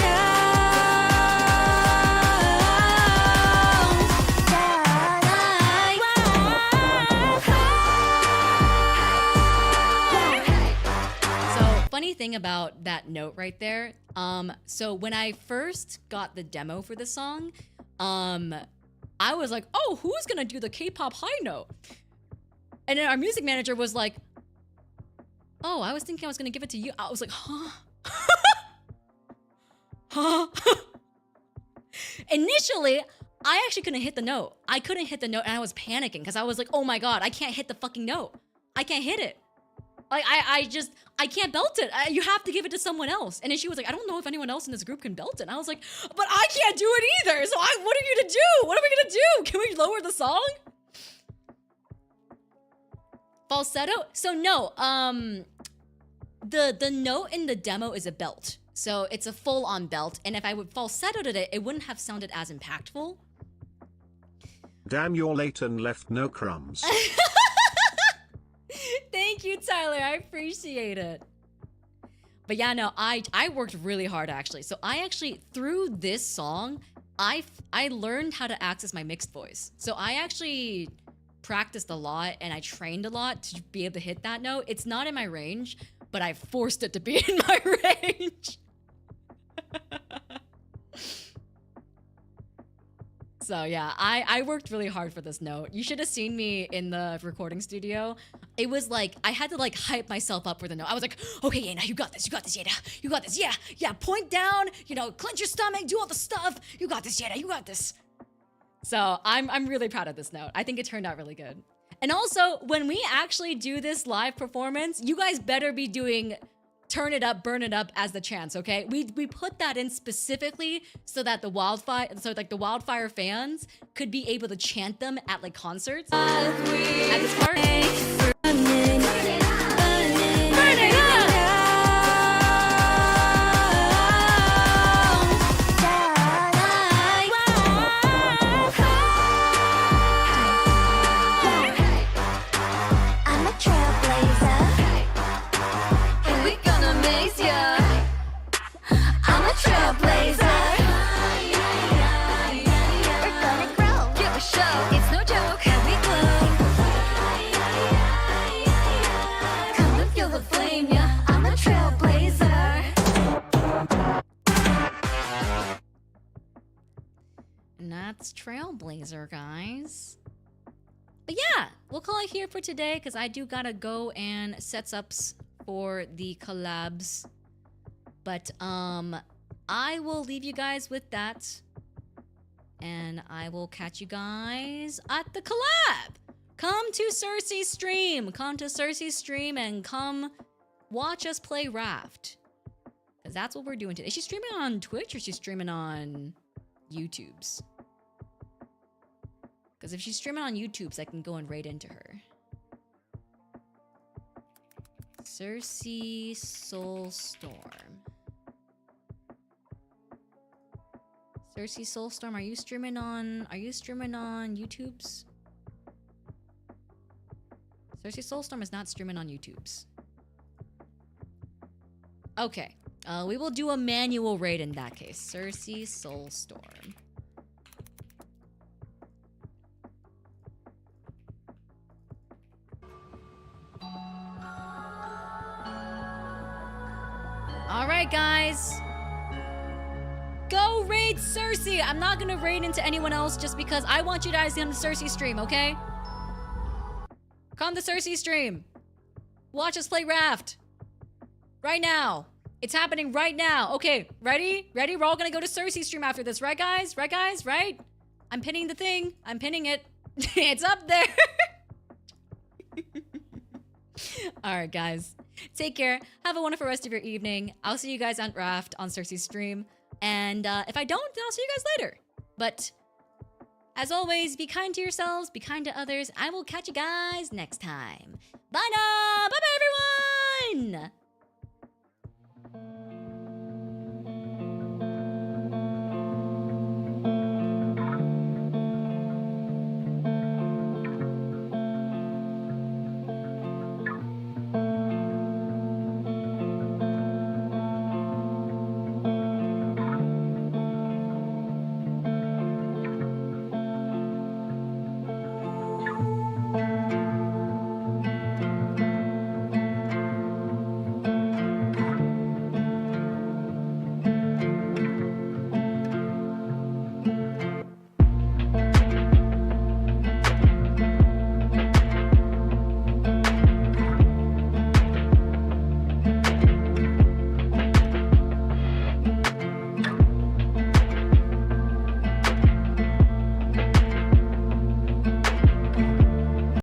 So, funny thing about that note right there, so when I first got the demo for the song, I was like, oh, who's gonna do the K-pop high note? And then our music manager was like, oh, I was thinking I was gonna give it to you. I was like, huh? Huh? Initially, I actually couldn't hit the note. I couldn't hit the note and I was panicking because I was like, oh my God, I can't hit the fucking note. I can't hit it. Like, I can't belt it. You have to give it to someone else. And then she was like, I don't know if anyone else in this group can belt it. And I was like, but I can't do it either. So what are you gonna do? What are we gonna do? Can we lower the song? Falsetto? So no, the note in the demo is a belt. So it's a full-on belt. And if I would falsetto it, it wouldn't have sounded as impactful.
Damn, you're late and left no crumbs.
Thank you, Tyler. I appreciate it. But yeah, no, I worked really hard actually. So I actually, through this song, I learned how to access my mixed voice. So I actually practiced a lot and I trained a lot to be able to hit that note. It's not in my range, but I forced it to be in my range. So yeah, I worked really hard for this note. You should have seen me in the recording studio. It was like, I had to like hype myself up for the note. I was like, okay, Yena, you got this, Yena. You got this, yeah, point down, you know, clench your stomach, do all the stuff. You got this, Yena, you got this. So I'm really proud of this note. I think it turned out really good. And also, when we actually do this live performance, you guys better be doing Turn It Up, Burn It Up as the chants, okay? We put that in specifically so that the Wildfire fans could be able to chant them at like concerts. At this part. that's Trailblazer, guys. But yeah, we'll call it here for today because I do gotta go and set ups for the collabs. But I will leave you guys with that. And I will catch you guys at the collab. Come to Cersei's stream. Come to Cersei's stream and come watch us play Raft. Because that's what we're doing today. Is she streaming on Twitch or is she streaming on YouTube's? Because if she's streaming on YouTube's, I can go and raid into her. Cersea Soulstorm. Cersea Soulstorm, are you streaming on YouTube's? Cersea Soulstorm is not streaming on YouTube's. Okay. We will do a manual raid in that case. Cersea Soulstorm. Alright, guys. Go raid Cersei! I'm not gonna raid into anyone else just because I want you guys to come to Cersei stream, okay? Come to Cersei stream. Watch us play Raft. Right now. It's happening right now. Okay, ready? Ready? We're all gonna go to Cersei stream after this, right guys? Right guys? Right? I'm pinning the thing. I'm pinning it. It's up there. Alright, guys. Take care. Have a wonderful rest of your evening. I'll see you guys on Raft on Cersei's stream. And if I don't, then I'll see you guys later. But as always, be kind to yourselves, be kind to others. I will catch you guys next time. Bye now! Bye-bye, everyone!